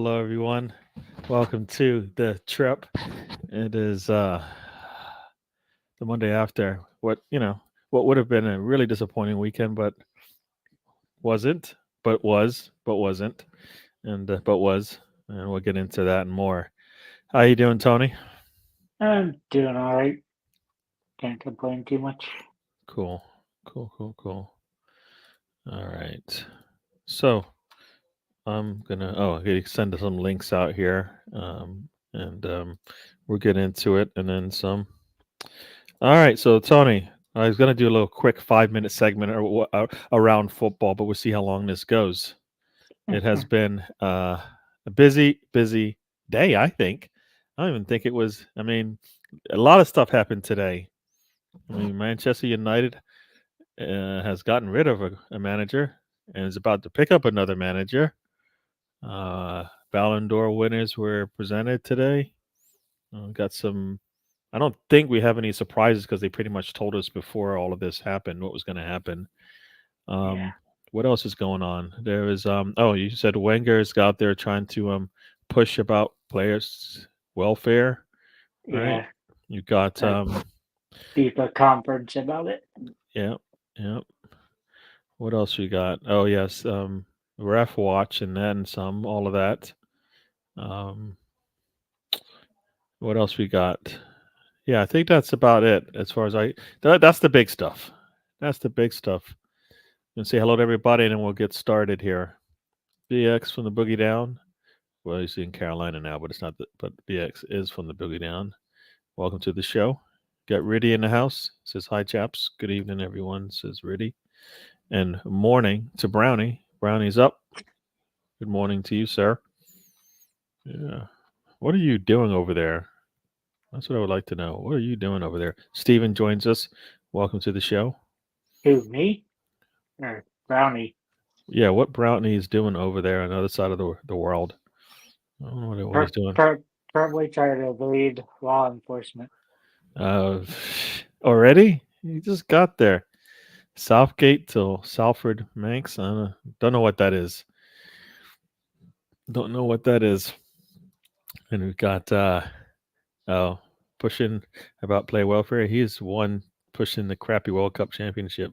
hello everyone. Welcome to the trip. It is the Monday after what would have been a really disappointing weekend, but wasn't, but was, but wasn't, and but was, and we'll get into that and more. How you doing, Tony? I'm doing all right. Can't complain too much. Cool, cool. All right. So I'm gonna okay, send some links out here, and we'll get into it, and then some. All right, so Tony, I was gonna do a little quick 5 minute segment around football, but we'll see how long this goes. It has been a busy day. I think. I don't even think it was. I mean, a lot of stuff happened today. I mean, Manchester United has gotten rid of a manager and is about to pick up another manager. Uh, Ballon d'Or winners were presented today. Got some. I don't think we have any surprises because they pretty much told us before all of this happened what was going to happen. Yeah, Um, what else is going on? There is oh, you said Wenger's out there trying to push about players' welfare, right? yeah. You got A FIFA conference about it. yeah, yeah. What else we got? Oh yes, ref watch and then some, all of that. Um, what else we got? Yeah, I think that's about it as far as that's the big stuff. That's the big stuff. And say hello to everybody, and then we'll get started here. BX from the Boogie Down. Well, he's in Carolina now, but it's not. But BX is from the Boogie Down. Welcome to the show. Got Riddy in the house. Says hi, chaps. Good evening, everyone. Says Riddy. And morning to Brownie. Brownie's up. Good morning to you, sir. Yeah. What are you doing over there? That's what I would like to know. What are you doing over there? Steven joins us. Welcome to the show. Who, me? Or Brownie? Yeah, what Brownie is doing over there on the other side of the world? I don't know what he's Per, doing. per, Probably trying to evade law enforcement. Uh, already? You just got there. Southgate till Salford Manx. I don't know what that is. Don't know what that is. And we've got oh, pushing about play welfare. He's one pushing the crappy World Cup championship.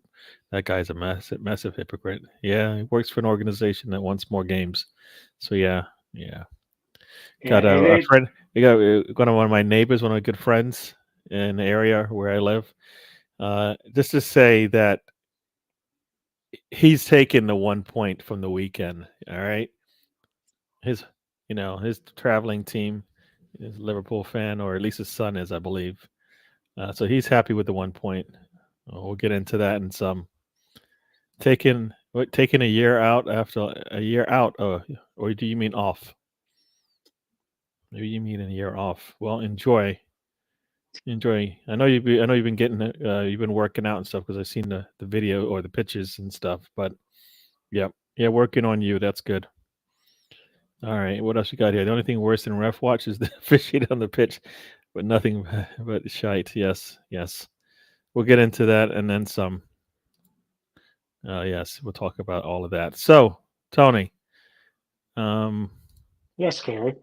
That guy's a massive hypocrite. Yeah, he works for an organization that wants more games. So yeah. Yeah, Got it a ain't. friend. We got one of my neighbors, one of my good friends in the area where I live. Just to say that he's taken the 1 point from the weekend. All right, his his traveling team is a Liverpool fan, or at least his son is, I believe. So he's happy with the 1 point. We'll get into that and some. Taking a year out after a year out, or do you mean off? Maybe you mean a year off. Well, enjoy. I know you've been getting you've been working out and stuff because I've seen the video or the pictures and stuff. But yeah, working on you. That's good. All right, what else you got here? The only thing worse than ref watch is the officiating on the pitch, but nothing but shite. Yes. We'll get into that and then some. Yes, we'll talk about all of that. So, Tony, um, Yes, Gary.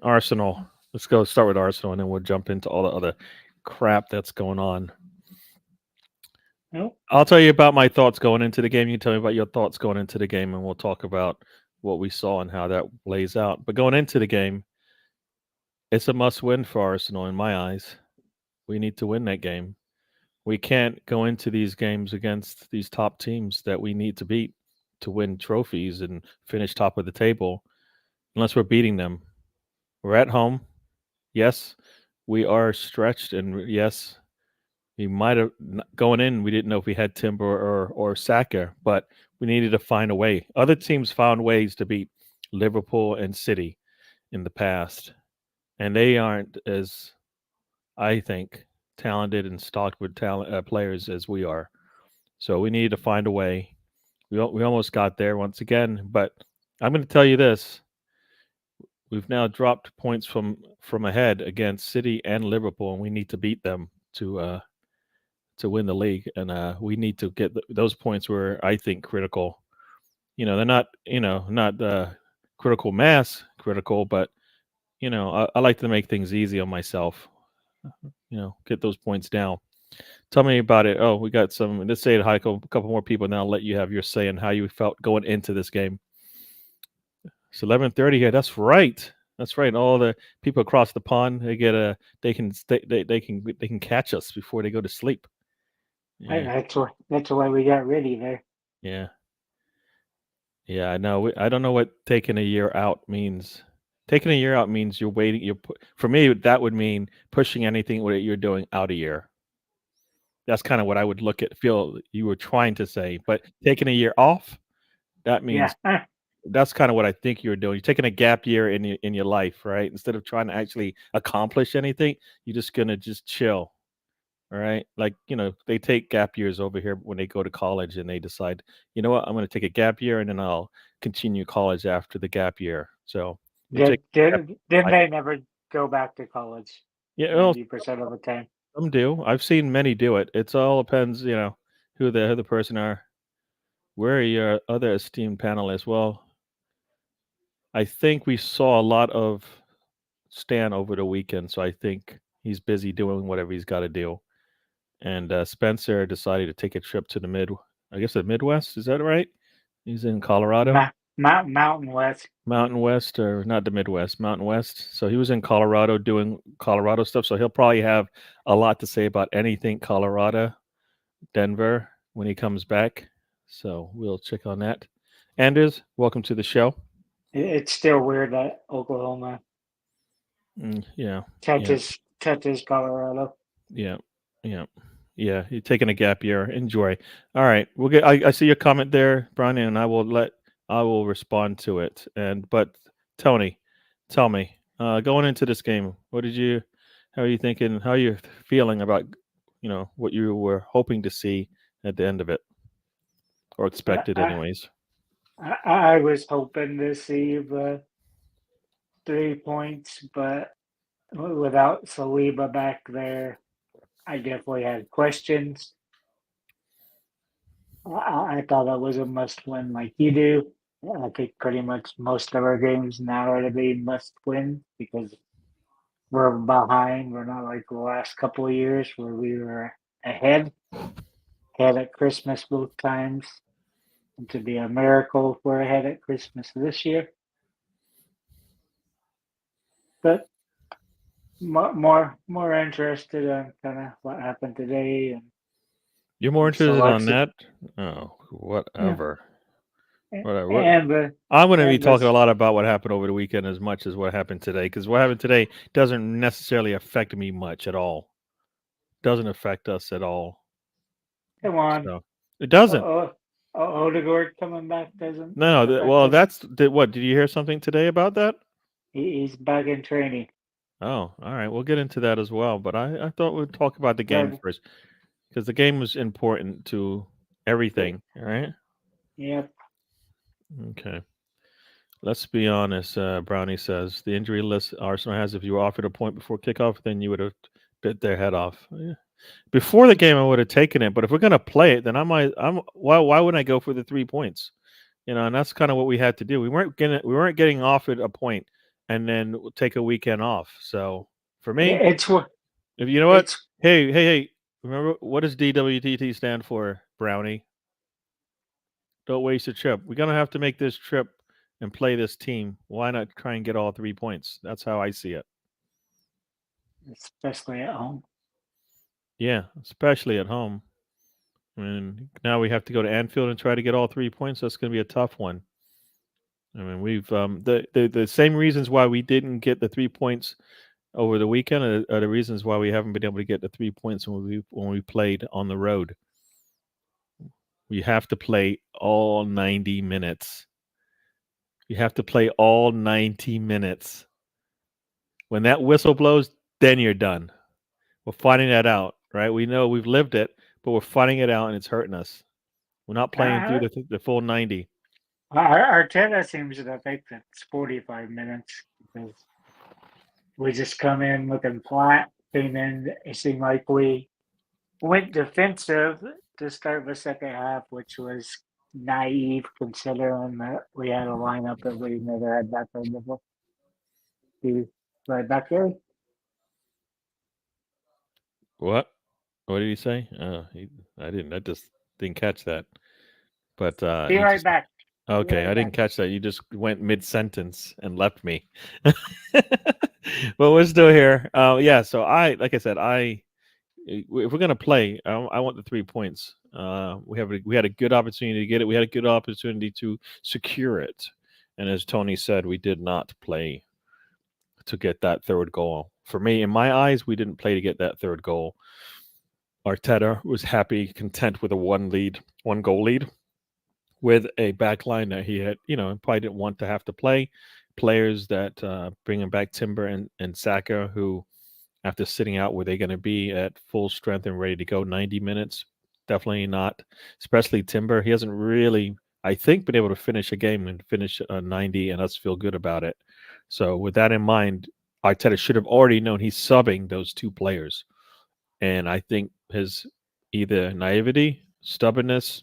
Arsenal. Let's go start with Arsenal, and then we'll jump into all the other crap that's going on. Nope. I'll tell you about my thoughts going into the game. You tell me about your thoughts going into the game, and we'll talk about what we saw and how that plays out. But going into the game, it's a must-win for Arsenal in my eyes. We need to win that game. We can't go into these games against these top teams that we need to beat to win trophies and finish top of the table unless we're beating them. We're at home. Yes, we are stretched, and yes, we might have going in. We didn't know if we had Timber or Saka, but we needed to find a way. Other teams found ways to beat Liverpool and City in the past, and they aren't as I think talented and stocked with talent players as we are. So we needed to find a way. We almost got there once again, but I'm going to tell you this: we've now dropped points from ahead against City and Liverpool, and we need to beat them to win the league, and we need to get those points were I think critical. They're not not critical mass, critical, but I like to make things easy on myself. Get those points down. Tell me about it. Oh, we got some. Let's say hi, a couple more people, and then I'll let you have your say on how you felt going into this game. It's 11:30 here. That's right. That's right. All the people across the pond, they can they can catch us before they go to sleep. Yeah, That's why we got ready there. yeah, yeah. I know. I don't know what taking a year out means. Taking a year out means you're waiting. For me, that would mean pushing anything what you're doing out a year. That's kind of what I would feel you were trying to say. But taking a year off, that Yeah. means that's kind of what I think you're doing. You're taking a gap year in your life, right? Instead of trying to actually accomplish anything, you're just gonna just chill. All right. Like, they take gap years over here when they go to college and they decide, you know what, I'm gonna take a gap year and then I'll continue college after the gap year. So they take a gap Then year. they never go back to college Yeah, well, 90% of the time. some do. I've seen many do it. It's all depends, who the person are. Where are your other esteemed panelists? Well, I think we saw a lot of Stan over the weekend, so I think he's busy doing whatever he's got to do. And Spencer decided to take a trip to I guess the Midwest. Is that right? He's in Colorado, Mountain West. Mountain West, or not the Midwest, Mountain West. So he was in Colorado doing Colorado stuff. So he'll probably have a lot to say about anything Colorado, Denver when he comes back. So we'll check on that. Anders, welcome to the show. It's still weird that Oklahoma Yeah, yeah. touches Colorado. Yeah, yeah, yeah. You're taking a gap year. Enjoy. All right, we'll get. I see your comment there, Brian, and I will respond to it. But Tony, tell me, going into this game, how are you thinking? How are you feeling about, what you were hoping to see at the end of it, or expected, I, anyways? I was hoping to see the 3 points, but without Saliba back there, I definitely had questions. I thought that was a must win like you do. I think pretty much most of our games now are to be must win because we're behind. We're not like the last couple of years where we were ahead at Christmas both times. And to be a miracle if we're ahead at Christmas this year. But more interested in kind of what happened today and You're more interested on selection. that? Oh, Yeah, whatever. Whatever. and the I'm going to be and talking a this lot about what happened over the weekend as much as what happened today, because what happened today doesn't necessarily affect me much at all. Doesn't affect us at all. come on. So it doesn't. Odegaard coming back doesn't No. affect Well, us. what? Did you hear something today about that? He's back in training. Oh, all right. We'll get into that as well. But I thought we'd talk about the game But first, because the game was important to everything. All right. yep, Okay. Let's be honest. Brownie says the injury list Arsenal has. If you were offered a point before kickoff, then you would have bit their head off. Yeah. Before the game, I would have taken it. But if we're gonna play it, then why wouldn't I go for the 3 points? And that's kind of what we had to do. We weren't getting offered a point and then take a weekend off. So for me, it's if you know what, it's hey, remember what does DWTT stand for, Brownie? Don't waste a trip. We're gonna have to make this trip and play this team. Why not try and get all 3 points? That's how I see it. especially at home. Yeah, especially at home. And now we have to go to Anfield and try to get all 3 points. That's going to be a tough one. I mean, we've the same reasons why we didn't get the 3 points over the weekend are the reasons why we haven't been able to get the 3 points when we played on the road. We have to play all 90 minutes. You have to play all 90 minutes. When that whistle blows, then you're done. We're finding that out, right? We know we've lived it, but we're finding it out, and it's hurting us. We're not playing through Uh, the full 90. Arteta seems to think it's 45 minutes because we just come in looking flat. Came in, it seemed like we went defensive to start the second half, which was naive considering that we had a lineup that we never had back there before. Right back there? What? What did he say? I didn't. I just didn't catch that. But Be you right just back. Be okay. right I didn't back. catch that. You just went mid sentence and left me. But we're still here. Yeah. So like I said, if we're gonna play, I want the 3 points. We had a good opportunity to get it. We had a good opportunity to secure it, and as Tony said, we did not play to get that third goal. For me, in my eyes, we didn't play to get that third goal. Arteta was happy, content with a one goal lead, with a back line that he had, probably didn't want to have to play. Players that bringing back Timber and Saka, who after sitting out, were they going to be at full strength and ready to go 90 minutes? Definitely not. Especially Timber. He hasn't really, I think, been able to finish a game and finish 90 and us feel good about it. So with that in mind, Arteta should have already known he's subbing those two players. And I think his either naivety, stubbornness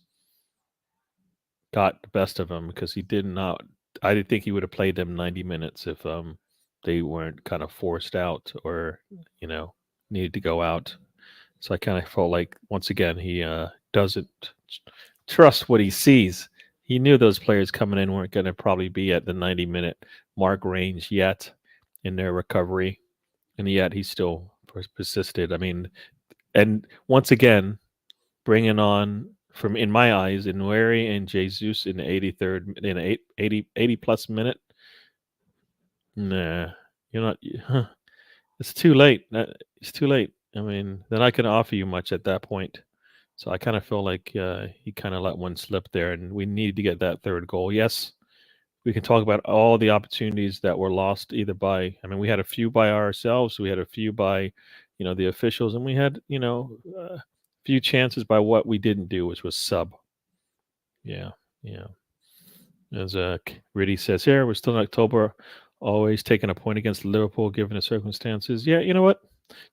got the best of him because he did not. I didn't think he would have played them 90 minutes if they weren't kind of forced out or needed to go out. So I kind of felt like once again he doesn't trust what he sees. He knew those players coming in weren't going to probably be at the 90-minute mark range yet in their recovery, and yet he still persisted. I mean, and once again, bringing on from in my eyes Inweri and Jesus in the 83rd in 80 plus minute. Nah, you're not. It's too late. It's too late. I mean, they're not going to offer you much at that point. So I kind of feel like he kind of let one slip there, and we need to get that third goal. Yes, we can talk about all the opportunities that were lost either by. I mean, we had a few by ourselves. We had a few by, the officials, and we had, few chances by what we didn't do, which was sub. Yeah, yeah. As Riddy says here, we're still in October, always taking a point against Liverpool given the circumstances. Yeah, you know what?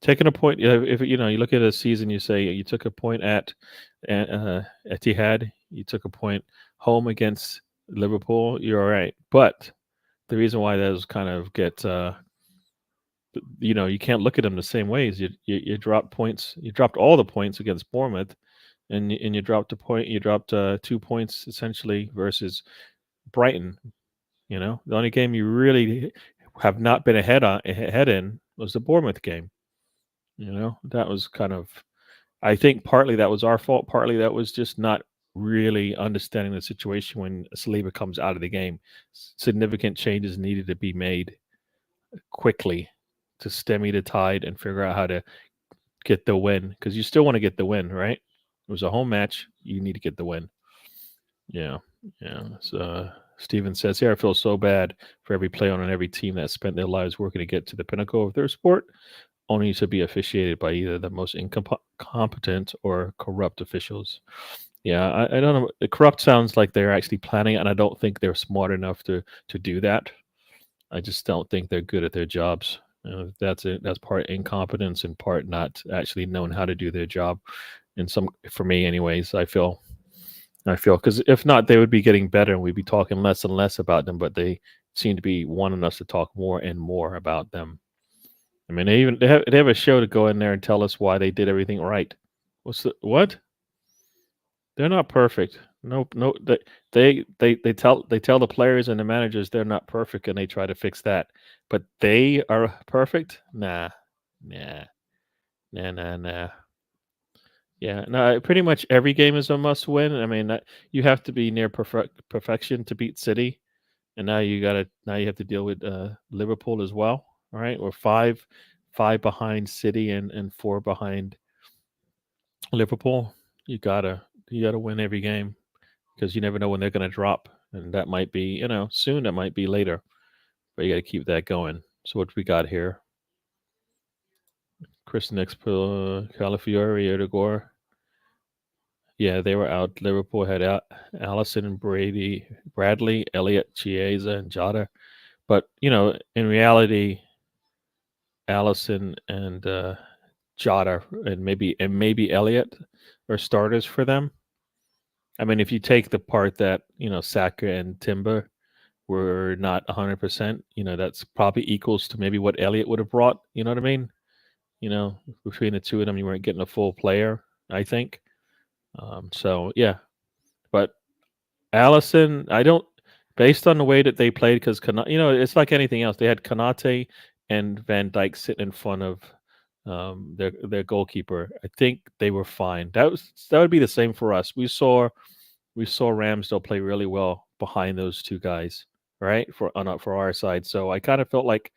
Taking a point, if you look at a season, you say you took a point at Etihad, you took a point home against Liverpool, you're all right. But the reason why those kind of get, you can't look at them the same ways. You drop points, you dropped all the points against Bournemouth, and you dropped a point, you dropped 2 points essentially versus Brighton. The only game you really have not been ahead in was the Bournemouth game. That was kind of, I think partly that was our fault, partly that was just not really understanding the situation when Saliba comes out of the game. Significant changes needed to be made quickly to stem the tide and figure out how to get the win, because you still want to get the win, right? It was a home match. You need to get the win. Yeah, yeah. So Steven says here, I feel so bad for every player on every team that spent their lives working to get to the pinnacle of their sport, only to be officiated by either the most incompetent or corrupt officials. Yeah, I don't know. The corrupt sounds like they're actually planning it, and I don't think they're smart enough to do that. I just don't think they're good at their jobs. That's it. That's part incompetence and part not actually knowing how to do their job. And for me, anyways, I feel because if not, they would be getting better, and we'd be talking less and less about them. But they seem to be wanting us to talk more and more about them. I mean, they have a show to go in there and tell us why they did everything right. What? They're not perfect. Nope, no. They tell the players and the managers they're not perfect, and they try to fix that. But they are perfect? Nah, nah, nah, nah, nah. Yeah, no. Pretty much every game is a must win. I mean, you have to be near perfection to beat City, and now you have to deal with Liverpool as well. All right, we're five behind City and four behind Liverpool. You gotta win every game because you never know when they're gonna drop, and that might be soon. That might be later, but you got to keep that going. So what we got here? Chris Nixpo, Calafiore, Erdogan. Yeah, they were out. Liverpool had out Allison and Bradley, Elliott, Chiesa, and Jota. But in reality, Allison and Jota and maybe Elliott are starters for them. I mean, if you take the part that Saka and Timber were not 100%, that's probably equals to maybe what Elliott would have brought. You know what I mean? Between the two of them, you weren't getting a full player, I think. So yeah, but Allison, I don't. Based on the way that they played, because it's like anything else. They had Kanate and Van Dyke sitting in front of their goalkeeper. I think they were fine. That would be the same for us. We saw Ramsdale play really well behind those two guys, right? For our side. So I kind of felt like,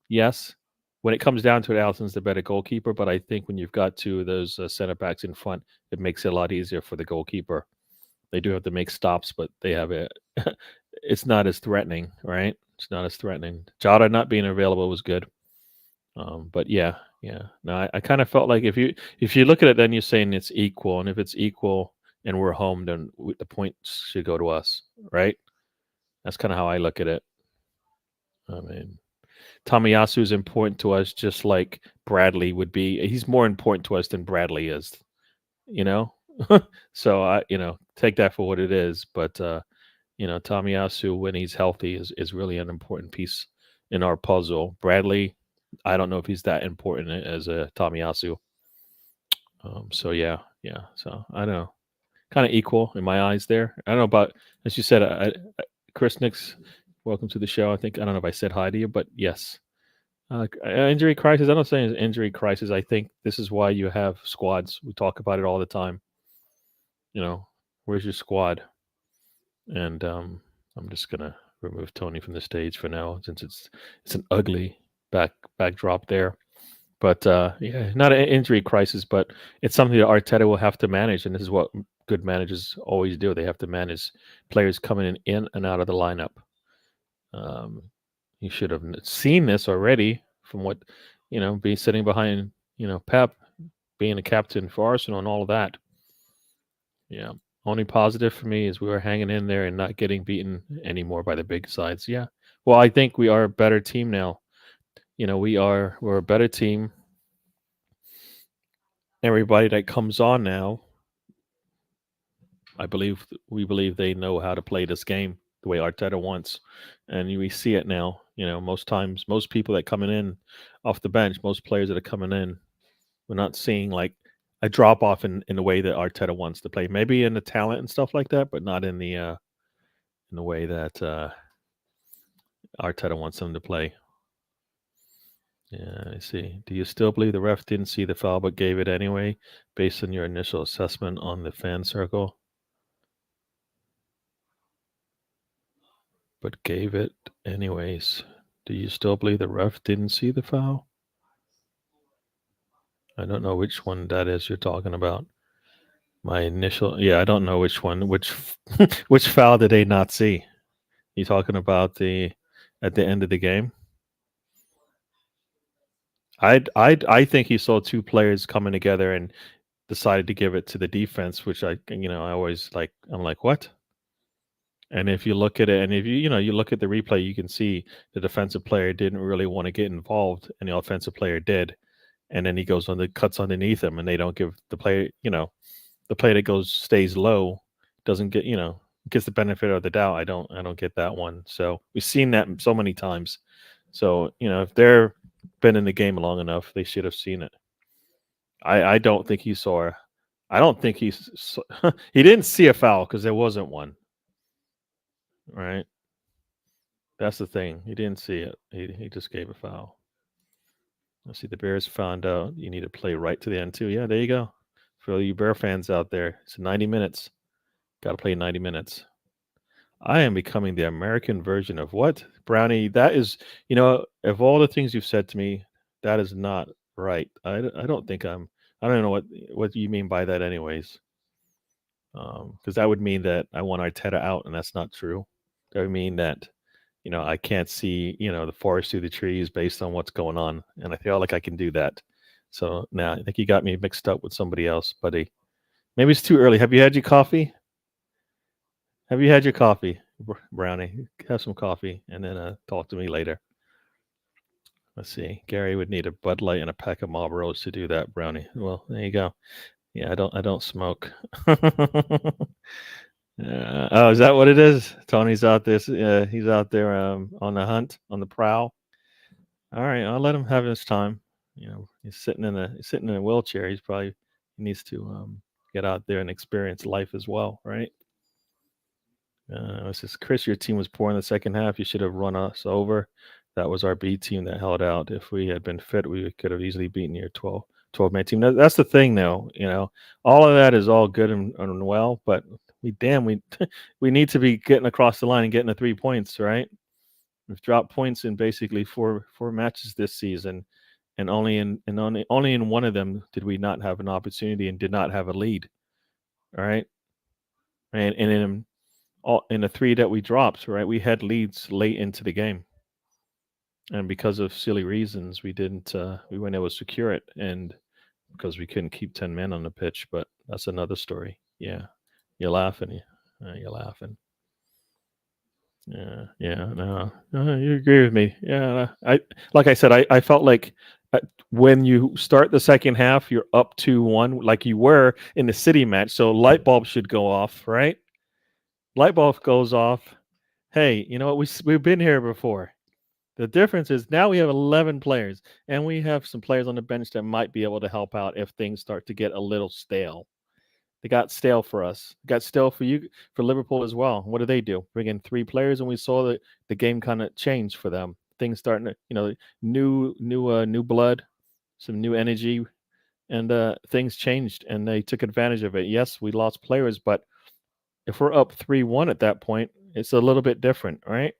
yes, when it comes down to it, Allison's the better goalkeeper. But I think when you've got two of those center backs in front, it makes it a lot easier for the goalkeeper. They do have to make stops, but they have it. It's not as threatening, right? It's not as threatening. Jota not being available was good. But yeah. No, I kind of felt like if you look at it, then you're saying it's equal, and if it's equal and we're home, then the points should go to us, right? That's kind of how I look at it. I mean, Tomiyasu is important to us, just like Bradley would be. He's more important to us than Bradley is, you know. So I, take that for what it is. But Tomiyasu, when he's healthy, is really an important piece in our puzzle. Bradley, I don't know if he's that important as a Tomiyasu. So yeah. So I don't know, kind of equal in my eyes there. I don't know about, as you said, Chris Nix, welcome to the show. I don't know if I said hi to you, but yes. Injury crisis. I don't say it's injury crisis. I think this is why you have squads. We talk about it all the time. Where's your squad? And I'm just gonna remove Tony from the stage for now, since it's an ugly backdrop there. But yeah, not an injury crisis, but it's something that Arteta will have to manage, and this is what good managers always do. They have to manage players coming in and out of the lineup. Um, you should have seen this already from what, being sitting behind, Pep, being a captain for Arsenal and all of that. Yeah. Only positive for me is we were hanging in there and not getting beaten anymore by the big sides. Yeah. Well, I think we are a better team now. We're a better team. Everybody that comes on now, we believe they know how to play this game the way Arteta wants, and we see it now. Most times, most people that coming in off the bench, most players that are coming in, we're not seeing like a drop off in the way that Arteta wants to play. Maybe in the talent and stuff like that, but not in the way that Arteta wants them to play. Yeah, I see. Do you still believe the ref didn't see the foul but gave it anyway, based on your initial assessment on the fan circle? But gave it anyways. Do you still believe the ref didn't see the foul? I don't know which one that is you're talking about. My initial, yeah, I don't know which one. Which which foul did they not see? You talking about at the end of the game? I think he saw two players coming together and decided to give it to the defense, which I always like. I'm like, what? And if you look at it, and if you look at the replay, you can see the defensive player didn't really want to get involved, and the offensive player did. And then he goes on the cuts underneath him, and they don't give the player, the player that stays low doesn't get, gets the benefit of the doubt. I don't get that one. So we've seen that so many times. So if they're been in the game long enough, they should have seen it. I don't think he saw. I don't think he didn't see a foul because there wasn't one. Right. That's the thing. He didn't see it. He just gave a foul. Let's see. The Bears found out you need to play right to the end too. Yeah, there you go. For all you Bear fans out there, it's 90 minutes. Got to play 90 minutes. I am becoming the American version of what? Brownie, that is, of all the things you've said to me, that is not right. I don't think I don't know what you mean by that, anyways. Because that would mean that I want Arteta out, and that's not true. That would mean that, I can't see, the forest through the trees based on what's going on. And I feel like I can do that. So now I think you got me mixed up with somebody else, buddy. Maybe it's too early. Have you had your coffee? Have you had your coffee, Brownie? Have some coffee and then talk to me later. Let's see. Gary would need a Bud Light and a pack of Marlboros to do that, Brownie. Well, there you go. Yeah, I don't smoke. Oh, is that what it is? Tony's out there. He's out there on the hunt, on the prowl. All right, I'll let him have his time. You know, he's sitting in a wheelchair. He needs to get out there and experience life as well, right? It says Chris, your team was poor in the second half. You should have run us over. That was our B team that held out. If we had been fit, we could have easily beaten your 12-man team. That's the thing, though. You know, all of that is all good and well, but we we need to be getting across the line and getting the 3 points, right? We've dropped points in basically four matches this season, and only in one of them did we not have an opportunity and did not have a lead. All right, and in the three that we dropped, right, we had leads late into the game, and because of silly reasons, we weren't able to secure it, and because we couldn't keep 10 men on the pitch. But that's another story. Yeah, you're laughing. You're laughing. Yeah, no, you agree with me. Yeah, like I said, I felt like when you start the second half, you're up 2-1, like you were in the City match. So light bulb should go off, right? Light bulb goes off. Hey, you know what? We've been here before. The difference is now we have 11 players, and we have some players on the bench that might be able to help out if things start to get a little stale. They got stale for us. Got stale for you, for Liverpool as well. What do? Bring in 3 players, and we saw that the game kind of changed for them. Things starting to, new blood, some new energy, and things changed, and they took advantage of it. Yes, we lost players, but if we're up 3-1 at that point, it's a little bit different, right?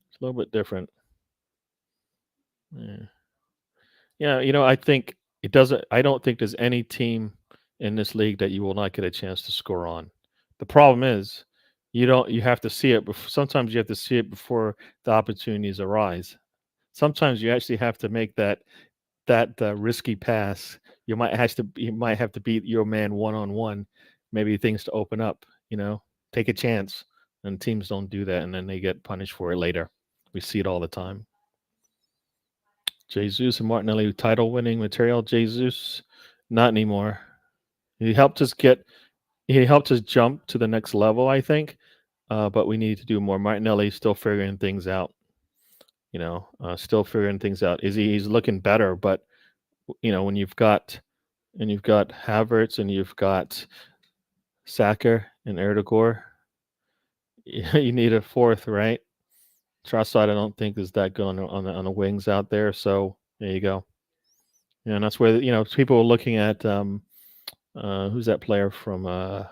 It's a little bit different. Yeah. Yeah, I think it doesn't. I don't think there's any team in this league that you will not get a chance to score on. The problem is, you don't. You have to see it. Sometimes you have to see it before the opportunities arise. Sometimes you actually have to make that risky pass. You might have to beat your man 1-on-1. Maybe things to open up. Take a chance. And teams don't do that, and then they get punished for it later. We see it all the time. Jesus and Martinelli title winning material. Jesus, not anymore. He helped us jump to the next level, I think. But we need to do more. Martinelli still figuring things out. Still figuring things out. He's looking better, but when you've got Havertz and you've got Saka and Erdogan, you need a fourth, right? Trossard, I don't think is that good on the wings out there. So there you go. Yeah, and that's where people are looking at who's that player from a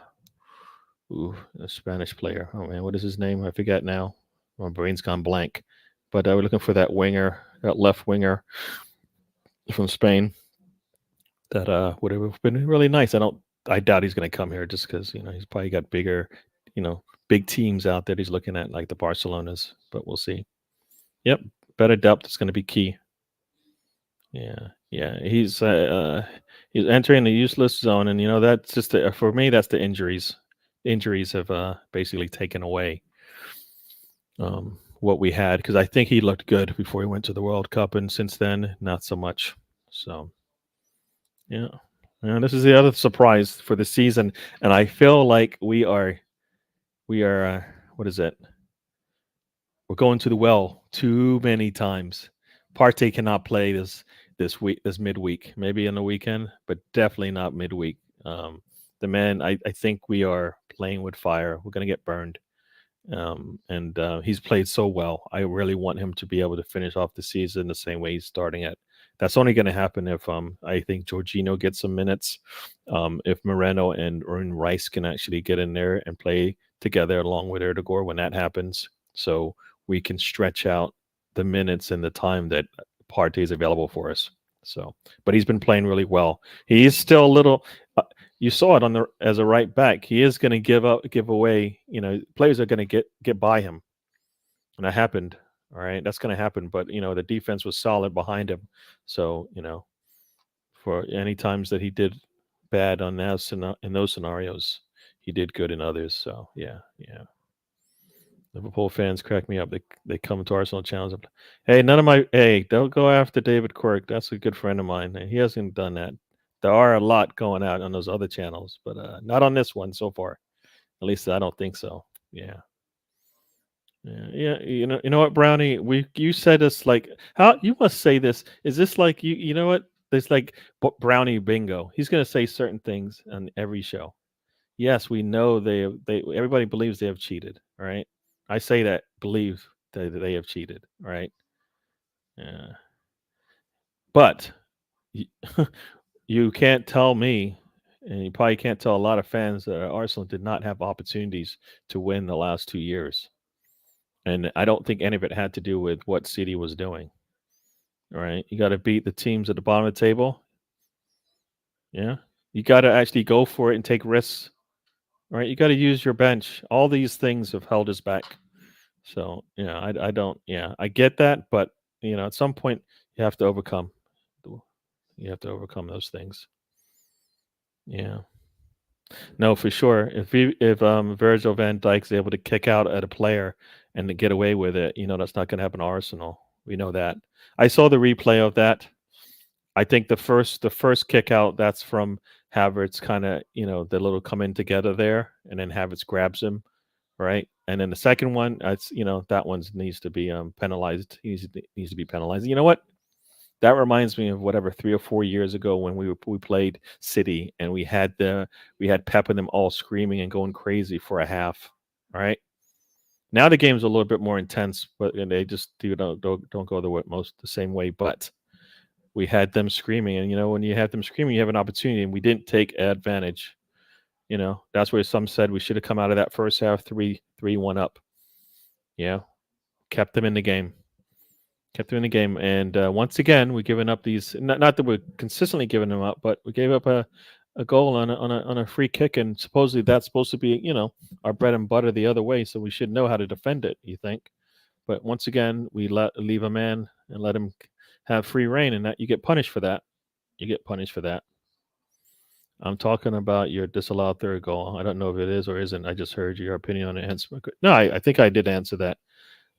Spanish player. Oh man, what is his name? I forget now. My brain's gone blank. But we're looking for that left winger from Spain. That would have been really nice. I doubt he's going to come here just because he's probably got bigger, big teams out there. He's looking at like the Barcelonas, but we'll see. Yep, better depth is going to be key. Yeah. He's entering the useless zone, and that's just for me. That's the injuries. Injuries have basically taken away what we had, because I think he looked good before he went to the World Cup, and since then, not so much. So, yeah. And this is the other surprise for the season, and I feel like we are. What is it? We're going to the well too many times. Partey cannot play this midweek. Maybe in the weekend, but definitely not midweek. The man, I think we are playing with fire. We're going to get burned. And he's played so well. I really want him to be able to finish off the season the same way he's starting it. That's only going to happen if I think Jorginho gets some minutes. If Moreno and Rice can actually get in there and play together along with Erdogan when that happens, so we can stretch out the minutes and the time that Partey is available for us. So, but he's been playing really well. He is still a little. You saw it as a right back. He is going to give away. Players are going to get by him, and that happened. All right, that's going to happen. But the defense was solid behind him. So for any times that he did bad in those scenarios, he did good in others. So yeah. Liverpool fans crack me up. They come to Arsenal challenge. Hey, don't go after David Quirk. That's a good friend of mine. He hasn't done that. There are a lot going out on those other channels, but not on this one so far. At least I don't think so. Yeah. Yeah. You know what, Brownie? You said this like how you must say this. Is this like you know what? There's like Brownie bingo. He's gonna say certain things on every show. Yes, we know they everybody believes they have cheated, right? I say that believe that they have cheated, right? Yeah. But y- you can't tell me, and you probably can't tell a lot of fans that Arsenal did not have opportunities to win the last 2 years. And I don't think any of it had to do with what City was doing. Right? You got to beat the teams at the bottom of the table. Yeah. You got to actually go for it and take risks. Right? You got to use your bench. All these things have held us back. So, yeah, I don't, yeah, I get that. But, at some point, you have to overcome. You have to overcome those things. Yeah. No, for sure. If Virgil van Dijk's able to kick out at a player and to get away with it, that's not going to happen to Arsenal. We know that. I saw the replay of that. I think the first kick out that's from Havertz, kind of the little come in together there, and then Havertz grabs him, right? And then the second one, that's that one needs to be penalized. Needs to be penalized. You know what? That reminds me of whatever 3 or 4 years ago when we played City and we had Pep and them all screaming and going crazy for a half. Right now the game's a little bit more intense, but and they just don't go the same way. But we had them screaming, and when you have them screaming, you have an opportunity, and we didn't take advantage. That's where some said we should have come out of that first half 3-1 up. Yeah, kept them in the game. Kept them in the game, and once again, we're giving up these. Not that we're consistently giving them up, but we gave up a goal on a free kick, and supposedly that's supposed to be our bread and butter the other way. So we should know how to defend it. You think? But once again, we leave a man and let him have free reign, and that you get punished for that. You get punished for that. I'm talking about your disallowed third goal. I don't know if it is or isn't. I just heard your opinion on it. Hence, no, I think I did answer that.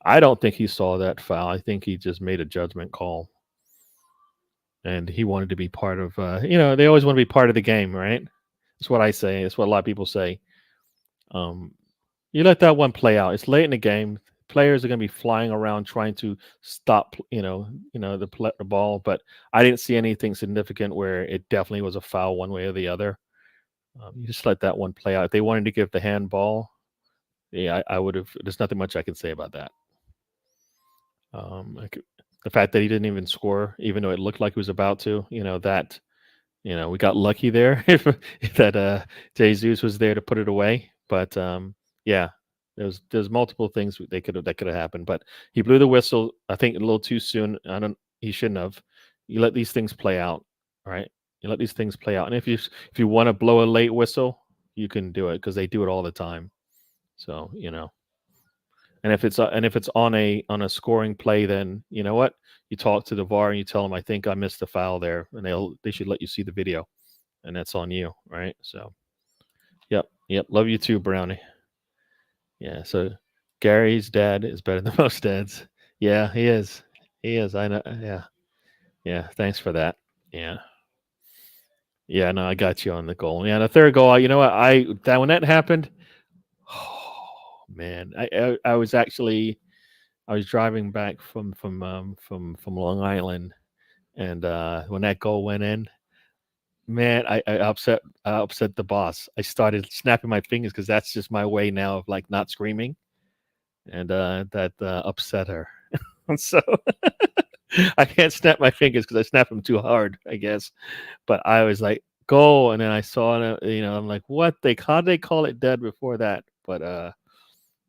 I don't think he saw that foul. I think he just made a judgment call, and he wanted to be part of. They always want to be part of the game, right? That's what I say. That's what a lot of people say. Um, you let that one play out. It's late in the game. Players are going to be flying around trying to stop, the ball. But I didn't see anything significant where it definitely was a foul one way or the other. You just let that one play out. If they wanted to give the handball, yeah, I would have. There's nothing much I can say about that. The fact that he didn't even score, even though it looked like he was about to, that we got lucky there that Jesus was there to put it away. But yeah, there's multiple things that could have happened. But he blew the whistle, I think, a little too soon. He shouldn't have. You let these things play out, right? You let these things play out, and if you want to blow a late whistle, you can do it because they do it all the time. So and if it's on a scoring play, then you know what? You talk to the VAR and you tell them, I think I missed a foul there, and they should let you see the video, and that's on you, right? So, yep. Love you too, Brownie. Yeah. So Gary's dad is better than most dads. Yeah, he is. He is. I know. Yeah. Thanks for that. Yeah. Yeah. No, I got you on the goal. Yeah, the third goal. You know what? When that happened, oh man, I was actually. I was driving back from Long Island, and when that goal went in, man, I upset the boss. I started snapping my fingers because that's just my way now of like not screaming, and that upset her. So I can't snap my fingers because I snap them too hard, I guess. But I was like, "Goal!" And then I saw it. I'm like, "What? How'd they call it dead before that?" But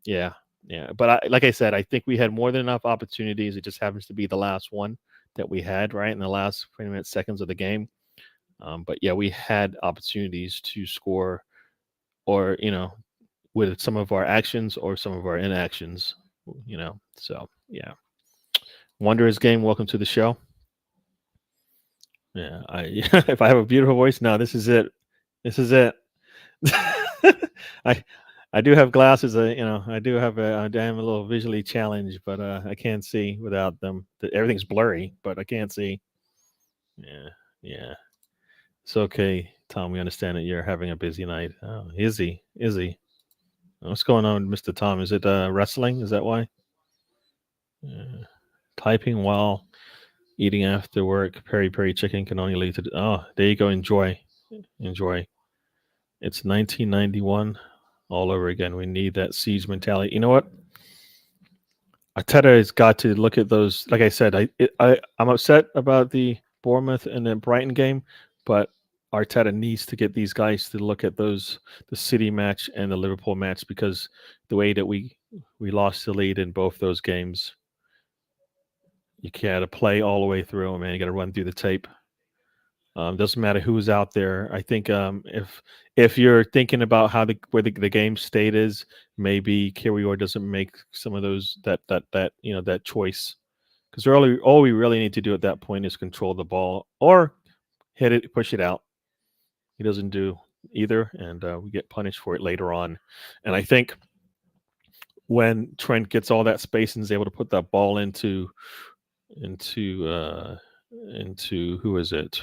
yeah, yeah. But like I said, I think we had more than enough opportunities. It just happens to be the last one that we had right in the last 20 minutes, seconds of the game. But yeah, we had opportunities to score, or with some of our actions or some of our inactions. So yeah. Wanderers game. Welcome to the show. Yeah, if I have a beautiful voice, no, this is it. This is it. I I do have glasses. I do have I am a little visually challenged, but I can't see without them. Everything's blurry, but I can't see. Yeah, yeah. It's okay, Tom. We understand that you're having a busy night. Oh, is he? Is he? What's going on, Mr. Tom? Is it wrestling? Is that why? Typing while eating after work. Peri peri chicken can only lead to. Oh, there you go. Enjoy. Enjoy. It's 1991 all over again. We need that siege mentality. You know what? Arteta has got to look at those. Like I said, I'm upset about the Bournemouth and the Brighton game, but Arteta needs to get these guys to look at those, the City match and the Liverpool match, because the way that we lost the lead in both those games, you can't play all the way through, man. You got to run through the tape. Doesn't matter who's out there. I think if you're thinking about how where the game state is, maybe Kirior doesn't make some of those that choice, because all we really need to do at that point is control the ball or hit it, push it out. He doesn't do either, and we get punished for it later on. And I think when Trent gets all that space and is able to put that ball into who is it?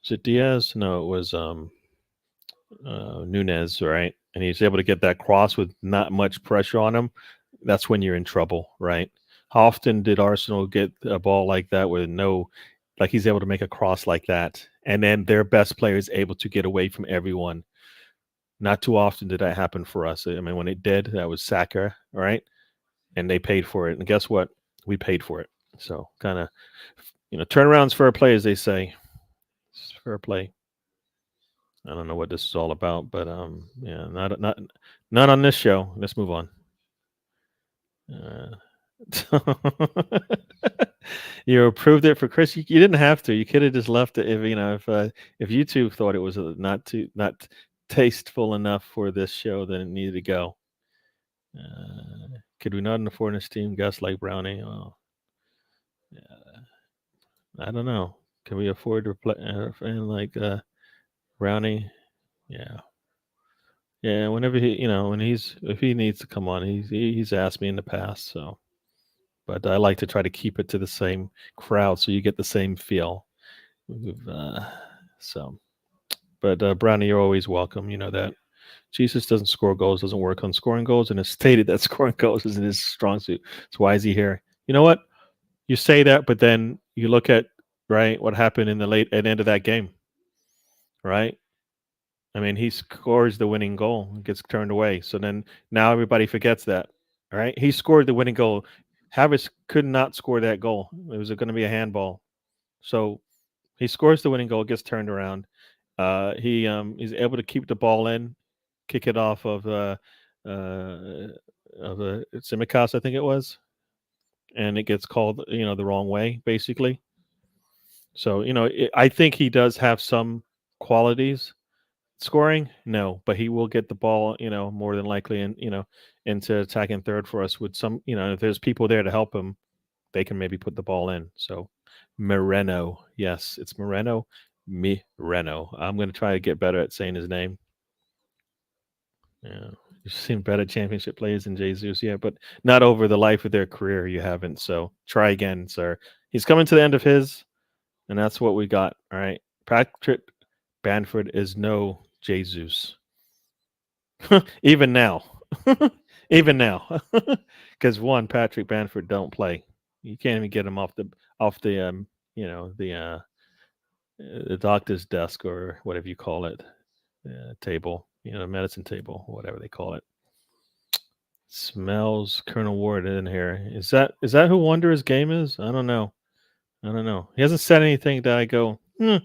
Was it Diaz? No, it was Nunez, right? And he's able to get that cross with not much pressure on him. That's when you're in trouble, right? How often did Arsenal get a ball like that with like he's able to make a cross like that, and then their best player is able to get away from everyone? Not too often did that happen for us. I mean, when it did, that was Saka, right? And they paid for it. And guess what? We paid for it. So kind of, turnarounds fair play, as they say. It's fair play. I don't know what this is all about, but yeah, not on this show. Let's move on. You approved it for Chris. You didn't have to. You could have just left it if YouTube thought it was not tasteful enough for this show, then it needed to go. Could we not afford a Steam guest like Brownie? Oh, yeah. I don't know. Can we afford to play like Brownie? Yeah. Yeah, whenever if he needs to come on, he's asked me in the past. So, but I like to try to keep it to the same crowd so you get the same feel. So, but Brownie, you're always welcome. You know that. Jesus doesn't score goals, doesn't work on scoring goals, and has stated that scoring goals isn't his strong suit. So why is he here? You know what? You say that, but then you look at what happened in at the end of that game, right? I mean, he scores the winning goal, gets turned away. So then now everybody forgets that, right? He scored the winning goal. Havertz could not score that goal. It was going to be a handball. So he scores the winning goal, gets turned around. He's able to keep the ball in, kick it off of Tsimikas, I think it was, and it gets called the wrong way, basically. So I think he does have some qualities. Scoring, no, but he will get the ball, more than likely, and into attacking third for us with some, if there's people there to help him, they can maybe put the ball in. So Moreno, yes, it's Moreno. I'm going to try to get better at saying his name. Yeah, you've seen better championship players than Jesus, yeah, but not over the life of their career. You haven't. So try again, sir. He's coming to the end of his, and that's what we got. All right, Patrick Bamford is no Jesus. Even now, even now, because Patrick Bamford don't play. You can't even get him off the the doctor's desk or whatever you call it, table, medicine table, whatever they call it. Smells Colonel Ward in here. Is that who Wanderer's game is? I don't know. He hasn't said anything that I go, that's